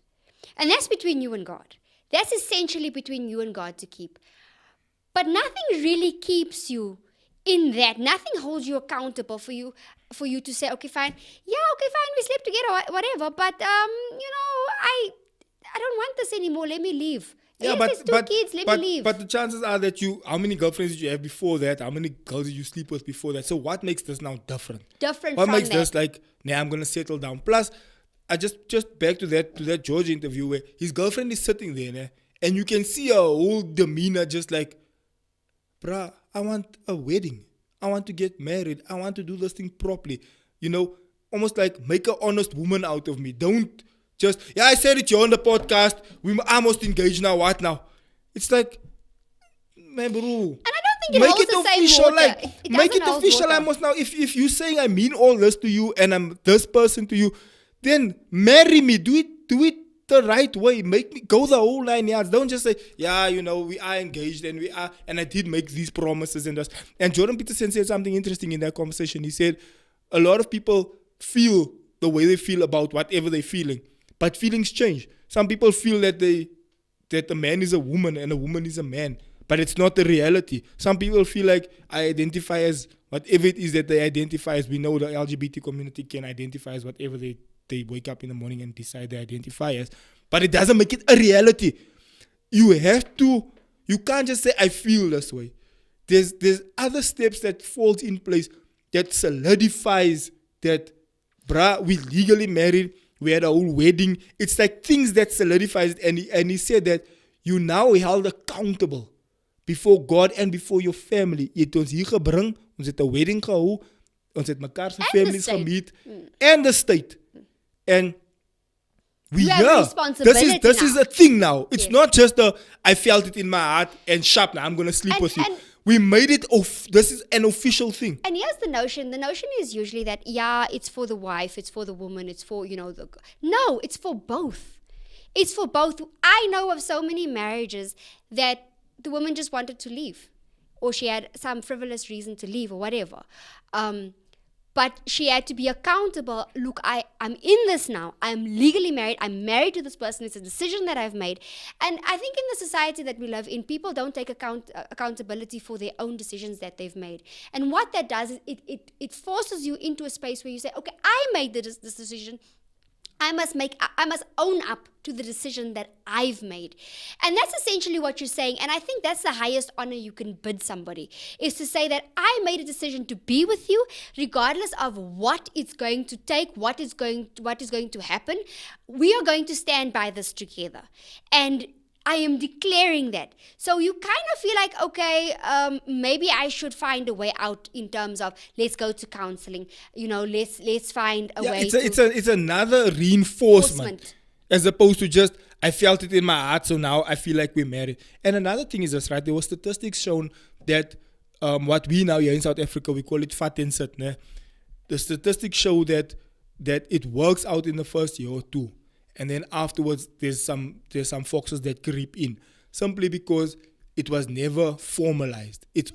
and that's between you and God. That's essentially between you and God to keep. But nothing really keeps you in that. Nothing holds you accountable for you to say, okay, fine, yeah, okay, fine, we slept together, whatever. But I don't want this anymore. Let me leave. Yeah, Yes, there's two kids. Let me leave. But the chances are that how many girlfriends did you have before that? How many girls did you sleep with before that? So what makes this now different? Different What from makes that. this like, nah, I'm gonna settle down. Plus, I just back to that George interview where his girlfriend is sitting there, nah, and you can see her whole demeanor just like, bruh, I want a wedding. I want to get married. I want to do this thing properly. Almost like make an honest woman out of me. Don't just, yeah, I said it, you're on the podcast. We almost engaged now. What now? It's like, man, bro. And I don't think it holds the same water. Like, It make doesn't it hold official. water. Almost now. If you're saying I mean all this to you and I'm this person to you, then marry me. Do it the right way. Make me go the whole 9 yards. Don't just say, yeah, we are engaged and I did make these promises and this. And Jordan Peterson said something interesting in that conversation. He said a lot of people feel the way they feel about whatever they're feeling, but feelings change. Some people feel that a man is a woman and a woman is a man, but it's not the reality. Some people feel like I identify as whatever it is that they identify as. We know the LGBT community can identify as whatever they wake up in the morning and decide they identify as, but it doesn't make it a reality. You can't just say I feel this way. There's other steps that falls in place that solidifies that, bruh, we legally married, we had a whole wedding. It's like things that solidifies it. And he said that you now held accountable before God and before your family. Jy het ons hier gebring, ons het 'n wedding gehou, ons het mekaar se families gemeet, and the state. And we You have here. responsibility This is now. a thing now. It's Yes. not just I felt it in my heart and sharp now I'm gonna sleep with you. We made it this is an official thing. And here's the notion. The notion is usually that, yeah, it's for the wife, it's for the woman, it's for, No, it's for both. It's for both. I know of so many marriages that the woman just wanted to leave, or she had some frivolous reason to leave, or whatever. But she had to be accountable. Look, I'm in this now. I'm legally married. I'm married to this person. It's a decision that I've made. And I think in the society that we live in, people don't take accountability for their own decisions that they've made. And what that does is it forces you into a space where you say, okay, I made this decision. I must own up to the decision that I've made. And that's essentially what you're saying. And I think that's the highest honor you can bid somebody, is to say that I made a decision to be with you, regardless of what it's going to take, what is going to happen. We are going to stand by this together. And I am declaring that. So you kind of feel like, okay, maybe I should find a way out in terms of let's go to counseling. Let's find a way. It's another reinforcement as opposed to just I felt it in my heart, so now I feel like we're married. And another thing is this, right? There were statistics shown that what we now here in South Africa we call it fat and sit. Ne? The statistics show that it works out in the first year or two. And then afterwards, there's some foxes that creep in, simply because it was never formalized. It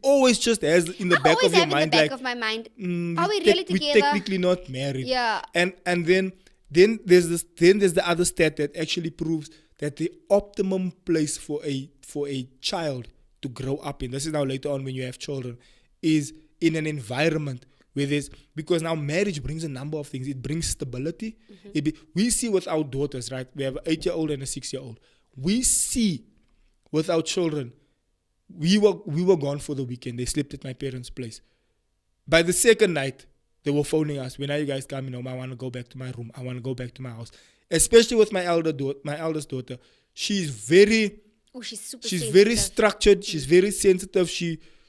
always just has in the back of your mind, like, of my mind, are we really together? We're technically not married. Yeah. And then there's the other stat that actually proves that the optimum place for a child to grow up in, this is now later on when you have children, is in an environment where because now marriage brings a number of things. It brings stability. Mm-hmm. We see with our daughters, right? We have an 8-year-old and a 6-year-old. We see with our children, we were gone for the weekend. They slept at my parents' place. By the second night, they were phoning us. When are you guys coming home? I want to go back to my room. I want to go back to my house. Especially with my eldest daughter. She's very very structured. She's very sensitive.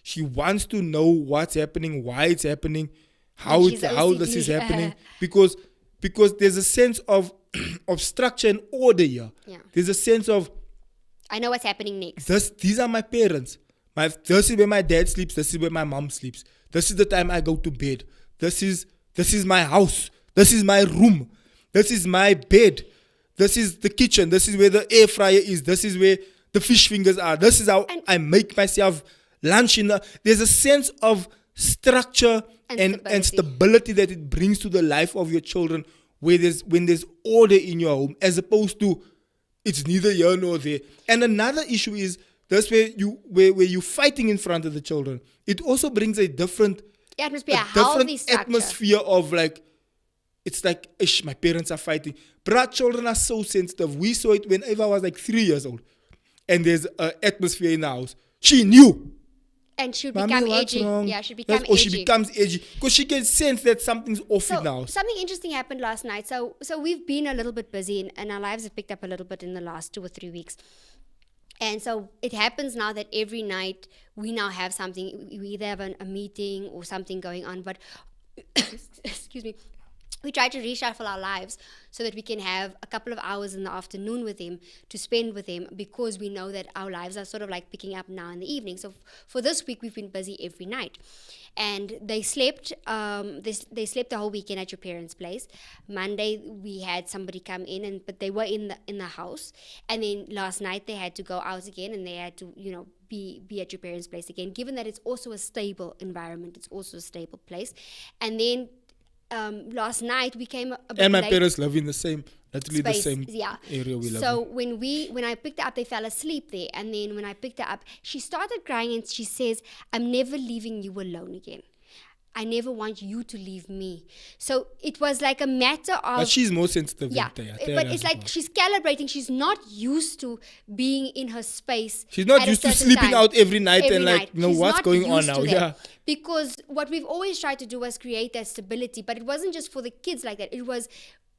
She wants to know what's happening, why it's happening, how this is happening, because there's a sense of structure and order here. Yeah. There's a sense of I know what's happening next. These are my parents. This is where my dad sleeps. This is where my mom sleeps. This is the time I go to bed. This is my house. This is my room. This is my bed. This is the kitchen. This is where the air fryer is. This is where the fish fingers are. This is how I make myself lunch there's a sense of structure and stability that it brings to the life of your children when there's order in your home, as opposed to It's neither here nor there. And another issue is that's where you're fighting in front of the children. It also brings a different atmosphere, healthy structure. atmosphere of like, it's like, ish, my parents are fighting. But children are so sensitive. We saw it whenever I was like 3 years old. And there's an atmosphere in the house. She knew. And she'd Mommy, become what's edgy. wrong? Yeah, she'd become edgy. Or she becomes edgy. Because she can sense that something's off in the house. Something interesting happened last night. So we've been a little bit busy and our lives have picked up a little bit in the last 2 or 3 weeks. And so it happens now that every night we now have something. We either have a meeting or something going on. But, excuse me, we try to reshuffle our lives so that we can have a couple of hours in the afternoon with him to spend with him, because we know that our lives are sort of like picking up now in the evening. So for this week, we've been busy every night. And they slept they slept the whole weekend at your parents' place. Monday, we had somebody come in, but they were in the house. And then last night, they had to go out again and they had to, be at your parents' place again, given that it's also a stable environment. It's also a stable place. And then last night we came a bit and my late. parents live in the same, literally Space, the same yeah. area we live So in. when I picked her up, they fell asleep there. And then when I picked her up, she started crying and she says, "I'm never leaving you alone again. I never want you to leave me." So it was like a matter of... But she's more sensitive. Yeah, but it's like she's calibrating. She's not used to being in her space. She's not at a used to certain sleeping time. out every night Every and like, night. you know, She's what's not going on used now? to that. Yeah. Because what we've always tried to do was create that stability, but it wasn't just for the kids like that. It was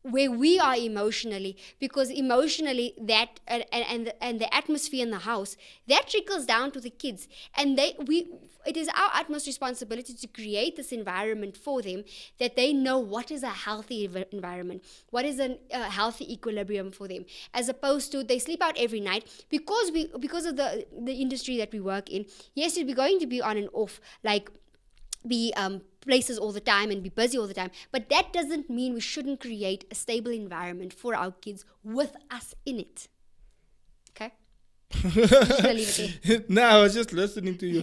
where we are emotionally, because emotionally that and the atmosphere in the house that trickles down to the kids, and it is our utmost responsibility to create this environment for them that they know what is a healthy environment, what is a healthy equilibrium for them, as opposed to they sleep out every night because of the industry that we work in. Yes, we're going to be on and off, like be places all the time and be busy all the time, but that doesn't mean we shouldn't create a stable environment for our kids with us in it. Okay. Just gonna leave it there. No, I was just listening to your.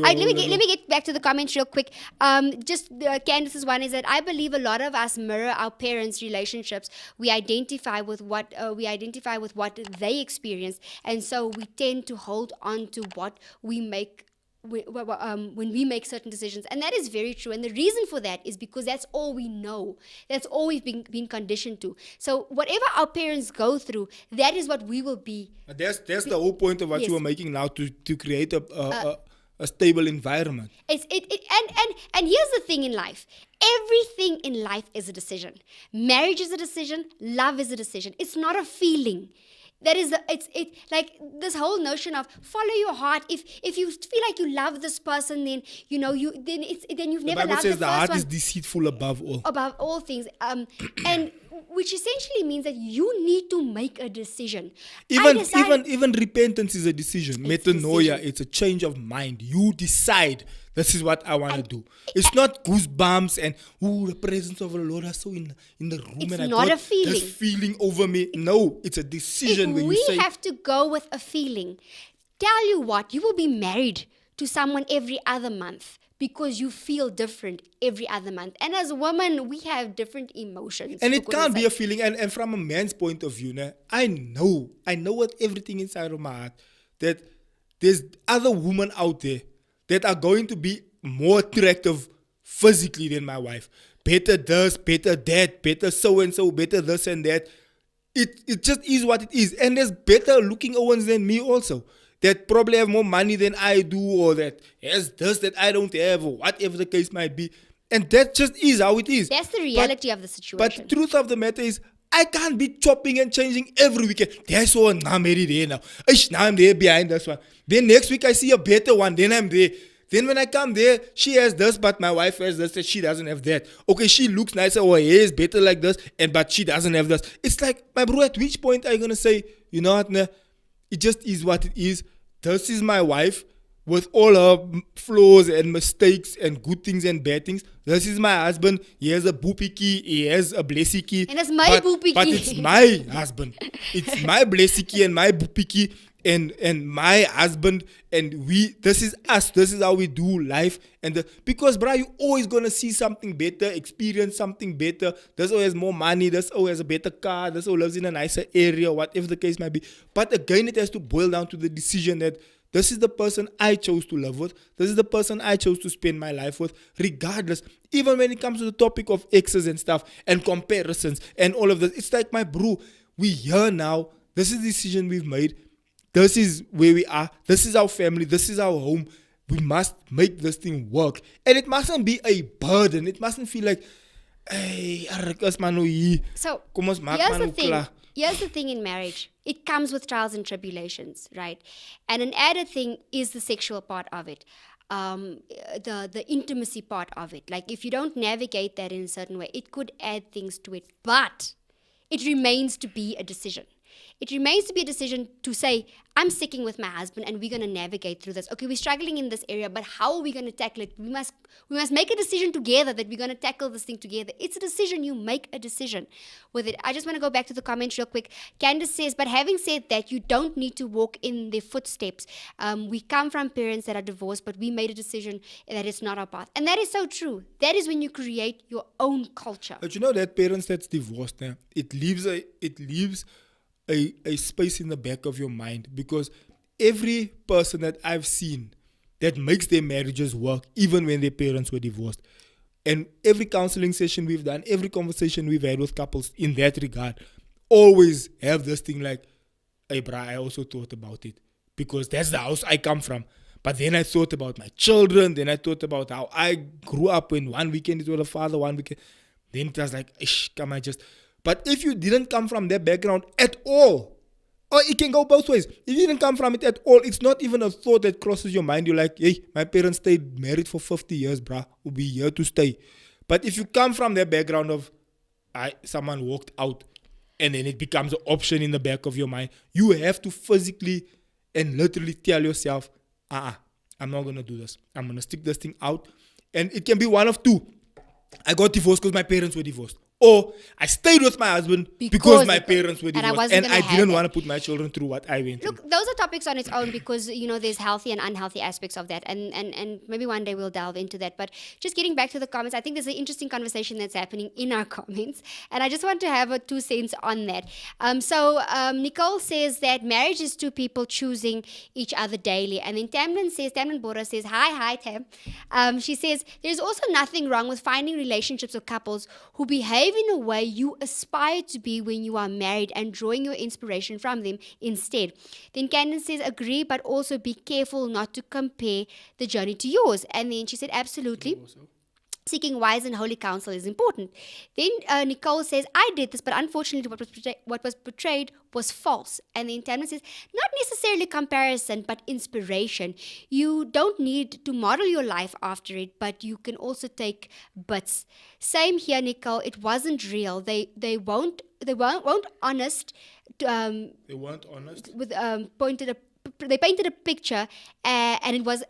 Let me get back to the comments real quick. Candace's one is that I believe a lot of us mirror our parents' relationships. We identify with what they experience, and so we tend to hold on to what we make. When we make certain decisions, and that is very true, and the reason for that is because that's all we know, that's all we've been conditioned to. So whatever our parents go through, that is what we will be. That's the whole point of what Yes. you were making now, to create a stable environment. And here's the thing in life. Everything in life is a decision. Marriage is a decision. Love is a decision. It's not a feeling. That is like this whole notion of follow your heart. If you feel like you love this person, then you've never Bible loved says the the first heart one. is deceitful above all. Above all things, and which essentially means that you need to make a decision. Even repentance is a decision. It's Metanoia, decision. it's a change of mind. You decide, this is what I want to do. It's not goosebumps and the presence of the Lord is so in the room, It's and I not got a feeling. this feeling over me. No, it's a decision. If when we you say, have to go with a feeling, tell you what, you will be married to someone every other month because you feel different every other month. And as women, we have different emotions. and it can't be a feeling. And from a man's point of view, I know with everything inside of my heart that there's other women out there that are going to be more attractive physically than my wife. Better this, better that, better so-and-so, better this and that. It just is what it is. And there's better looking ones than me also, that probably have more money than I do, or that has this that I don't have, or whatever the case might be. And that just is how it is. That's the reality of the situation. But the truth of the matter is, I can't be chopping and changing every weekend. There's one, now I'm married there now. Now I'm there behind this one. Then next week I see a better one, then I'm there. Then when I come there, she has this, but my wife has this, and she doesn't have that. Okay, she looks nicer, or her hair is better like this, but she doesn't have this. It's like, my bro, at which point are you going to say, you know what, nah, it just is what it is. This is my wife with all her flaws and mistakes and good things and bad things. This is my husband. He has a boopiki, he has a blessiki. And it's my boopiki. But it's my husband. It's my blessiki and my boopiki. and my husband and we, this is us, this is how we do life. And because bruh, you always gonna see something better, experience something better. This always has more money, this always has a better car, this always lives in a nicer area, whatever the case might be. But again, it has to boil down to the decision that this is the person I chose to live with. This is the person I chose to spend my life with, regardless. Even when it comes to the topic of exes and stuff and comparisons and all of this, it's like, my bro, we here now. This is the decision we've made. This is where we are. This is our family. This is our home. We must make this thing work. And it mustn't be a burden. It mustn't feel like, hey, So kom ons maak here's maar the nou thing. klaar. Here's the thing in marriage. It comes with trials and tribulations, right? And an added thing is the sexual part of it. The intimacy part of it. Like if you don't navigate that in a certain way, it could add things to it. But it remains to be a decision. It remains to be a decision to say, I'm sticking with my husband and we're going to navigate through this. Okay, we're struggling in this area, but how are we going to tackle it? We must make a decision together that we're going to tackle this thing together. It's a decision. You make a decision with it. I just want to go back to the comments real quick. Candace says, but having said that, you don't need to walk in their footsteps. We come from parents that are divorced, but we made a decision that it's not our path. And that is so true. That is when you create your own culture. But you know that parents that's divorced, it leaves a space in the back of your mind, because every person that I've seen that makes their marriages work, even when their parents were divorced, and every counseling session we've done, every conversation we've had with couples in that regard, always have this thing like, hey brah, I also thought about it, because that's the house I come from. But then I thought about my children, then I thought about how I grew up when one weekend it was a father, one weekend, then it was like, come I just... But if you didn't come from that background at all, or it can go both ways. If you didn't come from it at all, it's not even a thought that crosses your mind. You're like, hey, my parents stayed married for 50 years, bruh. We'll be here to stay. But if you come from that background of, someone walked out, and then it becomes an option in the back of your mind, you have to physically and literally tell yourself, I'm not going to do this. I'm going to stick this thing out. And it can be one of two. I got divorced because my parents were divorced. Or I stayed with my husband because my parents were divorced. And I didn't want to put my children through what I went through. Look, those are topics on its own, because, there's healthy and unhealthy aspects of that. And maybe one day we'll delve into that. But just getting back to the comments, I think there's an interesting conversation that's happening in our comments. And I just want to have a 2 cents on that. So Nicole says that marriage is two people choosing each other daily. And then Tamlin Bora says, hi Tam. She says, there's also nothing wrong with finding relationships or couples who behave in a way you aspire to be when you are married and drawing your inspiration from them instead. Then Candace says, agree, but also be careful not to compare the journey to yours. And then she said, absolutely. Seeking wise and holy counsel is important. Then Nicole says, I did this, but unfortunately what was portrayed was false. And then Tamna says, not necessarily comparison, but inspiration. You don't need to model your life after it, but you can also take bits. Same here, Nicole. It wasn't real. They weren't honest. They weren't honest. With they painted a picture, and it was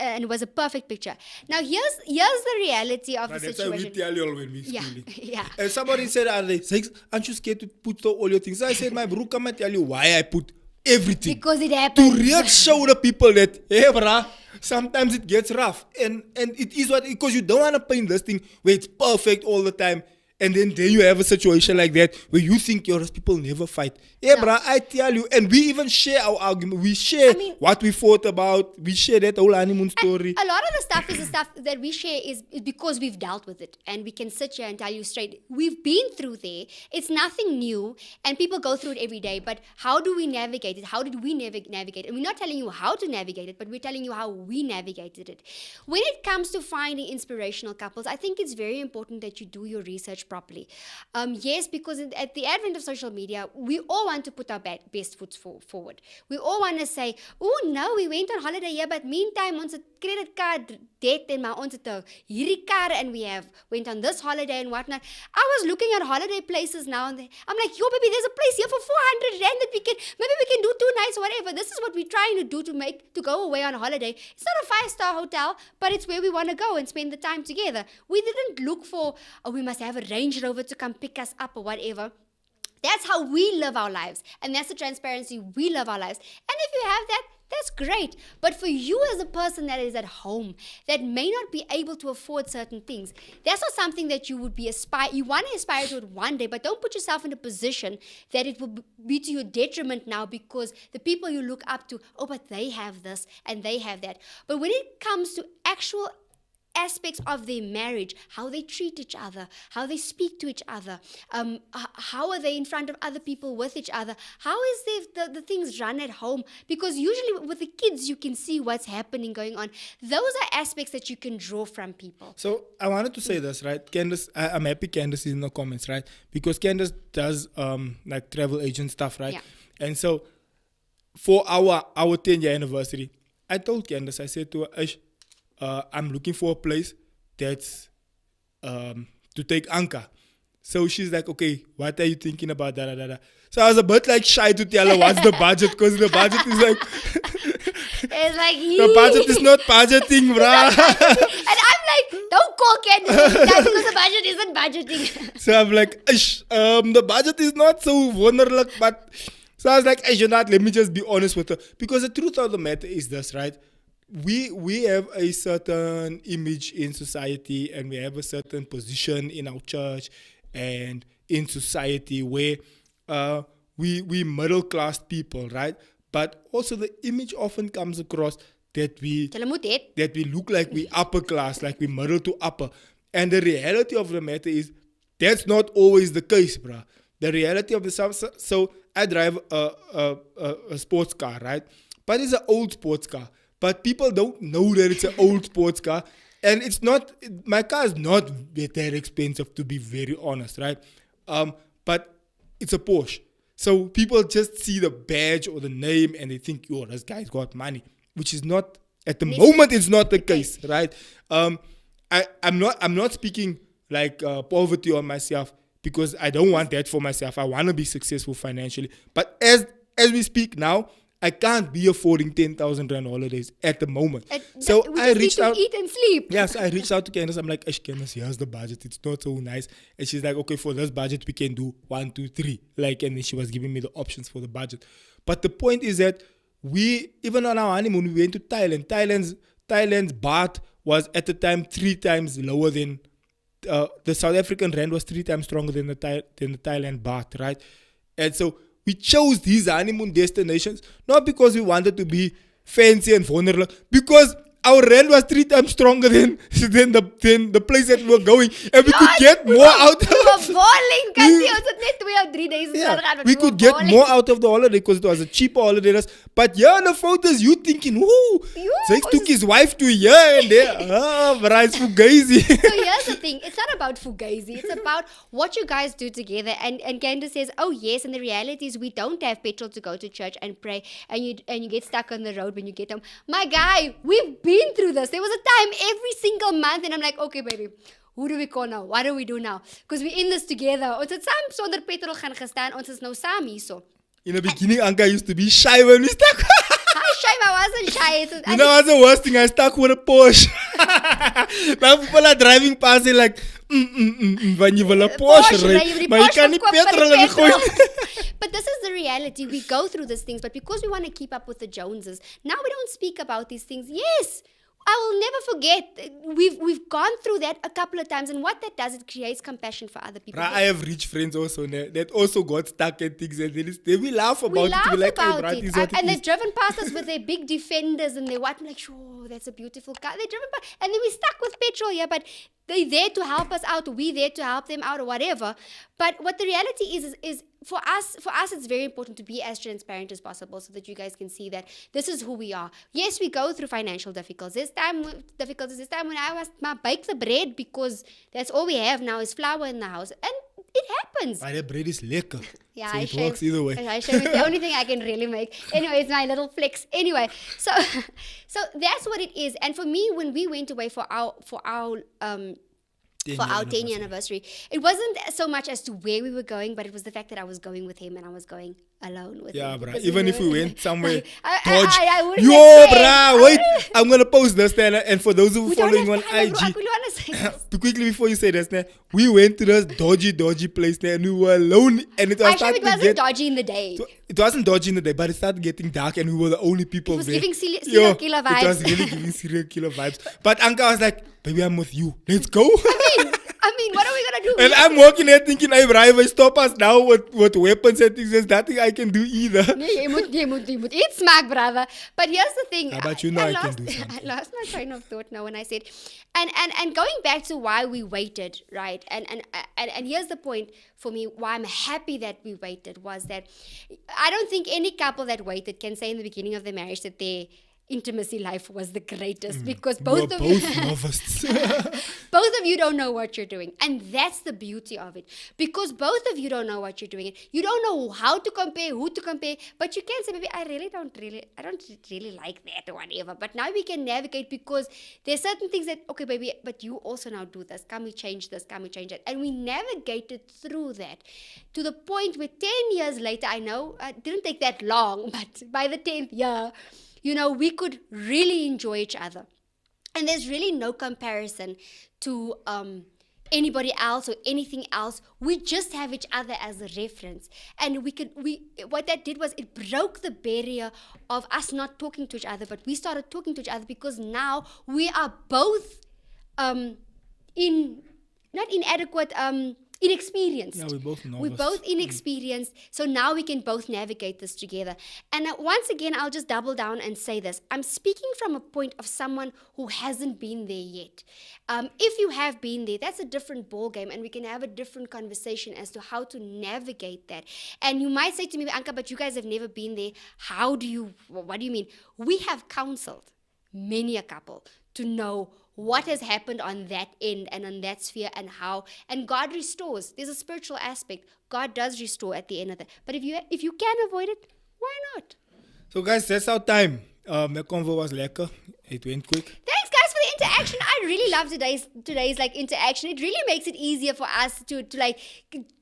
a perfect picture. Now here's the reality of the situation. That's how we tell you all when we schooling. Yeah. And somebody said, aren't you scared to put all your things? So I said, my bro, come and tell you why I put everything. Because it happens. To really show the people that, hey brah, sometimes it gets rough. And it is what, because you don't want to paint this thing where it's perfect all the time. And then you have a situation like that where you think your people never fight. Yeah, bruh, I tell you. And we even share our argument. We share what we fought about. We share that whole honeymoon story. A lot of the stuff is the stuff that we share is because we've dealt with it. And we can sit here and tell you straight, we've been through there. It's nothing new. And people go through it every day. But how do we navigate it? How did we navigate it? And we're not telling you how to navigate it, but we're telling you how we navigated it. When it comes to finding inspirational couples, I think it's very important that you do your research properly. Yes, because at the advent of social media, we all want to put our best foot forward. We all want to say, oh no, we went on holiday here, but meantime, ons credit card debt and ons het hierdie car and we went on this holiday and whatnot. I was looking at holiday places now and I'm like, yo baby, there's a place here for 400 rand that maybe we can do 2 nights or whatever. This is what we're trying to do to go away on a holiday. It's not a 5-star hotel, but it's where we want to go and spend the time together. We didn't look for, we must have a Range Rover to come pick us up or whatever. That's how we live our lives. And that's the transparency we live our lives. And if you have that, that's great. But for you as a person that is at home, that may not be able to afford certain things, that's not something that you would you want to aspire to it one day, but don't put yourself in a position that it will be to your detriment now because the people you look up to, oh, but they have this and they have that. But when it comes to actual aspects of their marriage, how they treat each other, how they speak to each other, how are they in front of other people with each other, how is the things run at home, because usually with the kids you can see what's happening going on. Those are aspects that you can draw from people. So I wanted to say this, right? Candace, I'm happy Candace is in the comments, right? Because Candace does like travel agent stuff, right? Yeah. And so for our 10-year anniversary, I told Candace, I said to her, Ash, I'm looking for a place that's to take Anka. So she's like, okay, what are you thinking about? Da, da, da, da. So I was a bit like shy to tell her what's the budget, because the budget is like it's like the budget is not budgeting, bruh. And I'm like, don't call Candace because the budget isn't budgeting. So I'm like, the budget is not so vulnerable, but so I was like, you know what, let me just be honest with her. Because the truth of the matter is this, right? We have a certain image in society, and we have a certain position in our church and in society where we middle class people, right? But also the image often comes across that we look like we upper class, like we middle to upper. And the reality of the matter is that's not always the case, bruh. The reality of the so I drive a sports car, right? But it's an old sports car. But people don't know that it's an old sports car. And it's not, my car is not that expensive, to be very honest, right? But it's a Porsche. So people just see the badge or the name and they think, oh, this guy's got money, which is not, at the moment, it's not the case, right? I'm not speaking like poverty on myself, because I don't want that for myself. I want to be successful financially. But as we speak now, I can't be affording 10,000 Rand holidays at the moment. So I reached out. Eat and sleep. Yes, I reached out to Candace. I'm like, Candace, here's the budget. It's not so nice. And she's like, okay, for this budget, we can do 1, 2, 3. Like, and then she was giving me the options for the budget. But the point is that even on our honeymoon, we went to Thailand. Thailand's baht was at the time 3 times lower than the South African Rand was 3 times stronger than the Thailand baht, right? And so we chose these honeymoon destinations not because we wanted to be fancy and vulnerable, because our rand was 3 times stronger than the place that we were going, and we could get more out. We were balling, we have 3 days. Yeah, we could get more out of the holiday because it was a cheaper holiday. But yeah, in the photos, you thinking, whoo, Zach took his wife to here and there. But it's fugazi. So here's the thing. It's not about fugazi. It's about what you guys do together. And Candace says, oh yes, and the reality is we don't have petrol to go to church and pray, and you get stuck on the road when you get home. My guy, we've been through this. There was a time every single month, and I'm like, okay, baby, who do we call now? What do we do now? Because we're in this together. Ons het saam sonder petrol gaan gestaan. Ons is nou saam hierso. In the beginning, Anka used to be shy when we stuck. Hi, shy, but I wasn't shy. You know what's the worst thing? I stuck with a Porsche. Now people are driving past it like, when you will a Porsche, right? But you can't petrol. But this is the reality. We go through these things, but because we want to keep up with the Joneses, now we don't speak about these things. Yes, I will never forget. We've gone through that a couple of times, and what that does, it creates compassion for other people. I have rich friends also that also got stuck at things, and they will laugh about it. We laugh about it. And they've driven past us with their big Defenders and their what. I'm like, sure, that's a beautiful car. They're driven past, and then we stuck with petrol here, but they're there to help us out. We're there to help them out, or whatever. But what the reality is for us, it's very important to be as transparent as possible, so that you guys can see that this is who we are. Yes, we go through financial difficulties. This time when I was bake the bread, because that's all we have now is flour in the house, and it happens. But the bread is lekker. Yeah, so it works either way. It's the only thing I can really make. Anyway, it's my little flex. Anyway, so that's what it is. And for me, when we went away for our 10-year anniversary, it wasn't so much as to where we were going, but it was the fact that I was going with him and I was going alone with him. Yeah, bruh. Even if we went somewhere, I yo, bruh, wait, I'm going to post this there. And for those who are following on IG. We don't want to Quickly before you say this, we went to this dodgy place and we were alone, and it was Actually, starting it wasn't to get dodgy in the day. it wasn't dodgy in the day, but it started getting dark and we were the only people It was there. giving serial killer vibes. It was really giving serial killer vibes. But Anka was like, baby, I'm with you. Let's go. I mean, what are we gonna do? And I'm walking there thinking, hey, Brian, stop us now with weapons and things. There's nothing I can do either. You moet eat smack, brother. But here's the thing. Yeah, but you know I can do something. I lost my train of thought now when I said, and going back to why we waited, right? And here's the point for me why I'm happy that we waited was that I don't think any couple that waited can say in the beginning of their marriage that their intimacy life was the greatest because both of you novices. both of you don't know what you're doing, and that's the beauty of it, because both of you don't know what you're doing. You don't know how to compare, who to compare, but you can say, maybe I don't really like that or whatever, but now we can navigate because there's certain things that, okay baby, but you also now do this, can we change this, can we change that, and we navigated through that to the point where 10 years later, I know it didn't take that long, but by the 10th year, you know, we could really enjoy each other. And there's really no comparison to anybody else or anything else. We just have each other as a reference. And what that did was it broke the barrier of us not talking to each other, but we started talking to each other because now we are both inexperienced. Yeah, we're both novice. We're both inexperienced, so now we can both navigate this together. And once again, I'll just double down and say this. I'm speaking from a point of someone who hasn't been there yet. If you have been there, that's a different ballgame, and we can have a different conversation as to how to navigate that. And you might say to me, Anka, but you guys have never been there. What do you mean? We have counseled many a couple to know what has happened on that end and on that sphere and how, and God restores. There's a spiritual aspect. God does restore at the end of that. But if you can avoid it, why not? So guys, that's our time. The convo was lekker. It went quick. Thanks guys for the interaction. I really love today's like interaction. It really makes it easier for us to like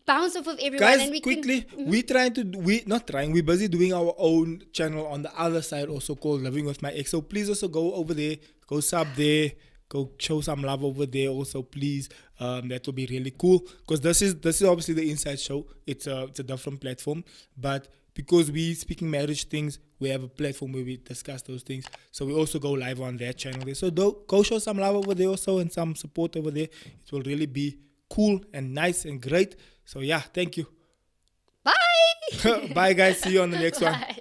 bounce off of everyone. Guys, and we quickly, can, we're busy doing our own channel on the other side also called Living With My Ex. So please also go over there, go sub there, go show some love over there also, please. That will be really cool because this is obviously the inside show. It's a different platform, but because we speaking marriage things, we have a platform where we discuss those things. So we also go live on that channel there. So go show some love over there also and some support over there. It will really be cool and nice and great. So yeah, thank you. bye. Bye guys. See you on the next one. Bye.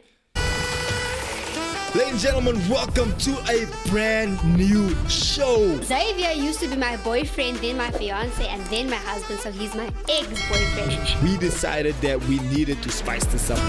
Ladies and gentlemen, welcome to a brand new show. Xavier used to be my boyfriend, then my fiance, and then my husband, so he's my ex-boyfriend. We decided that we needed to spice this up.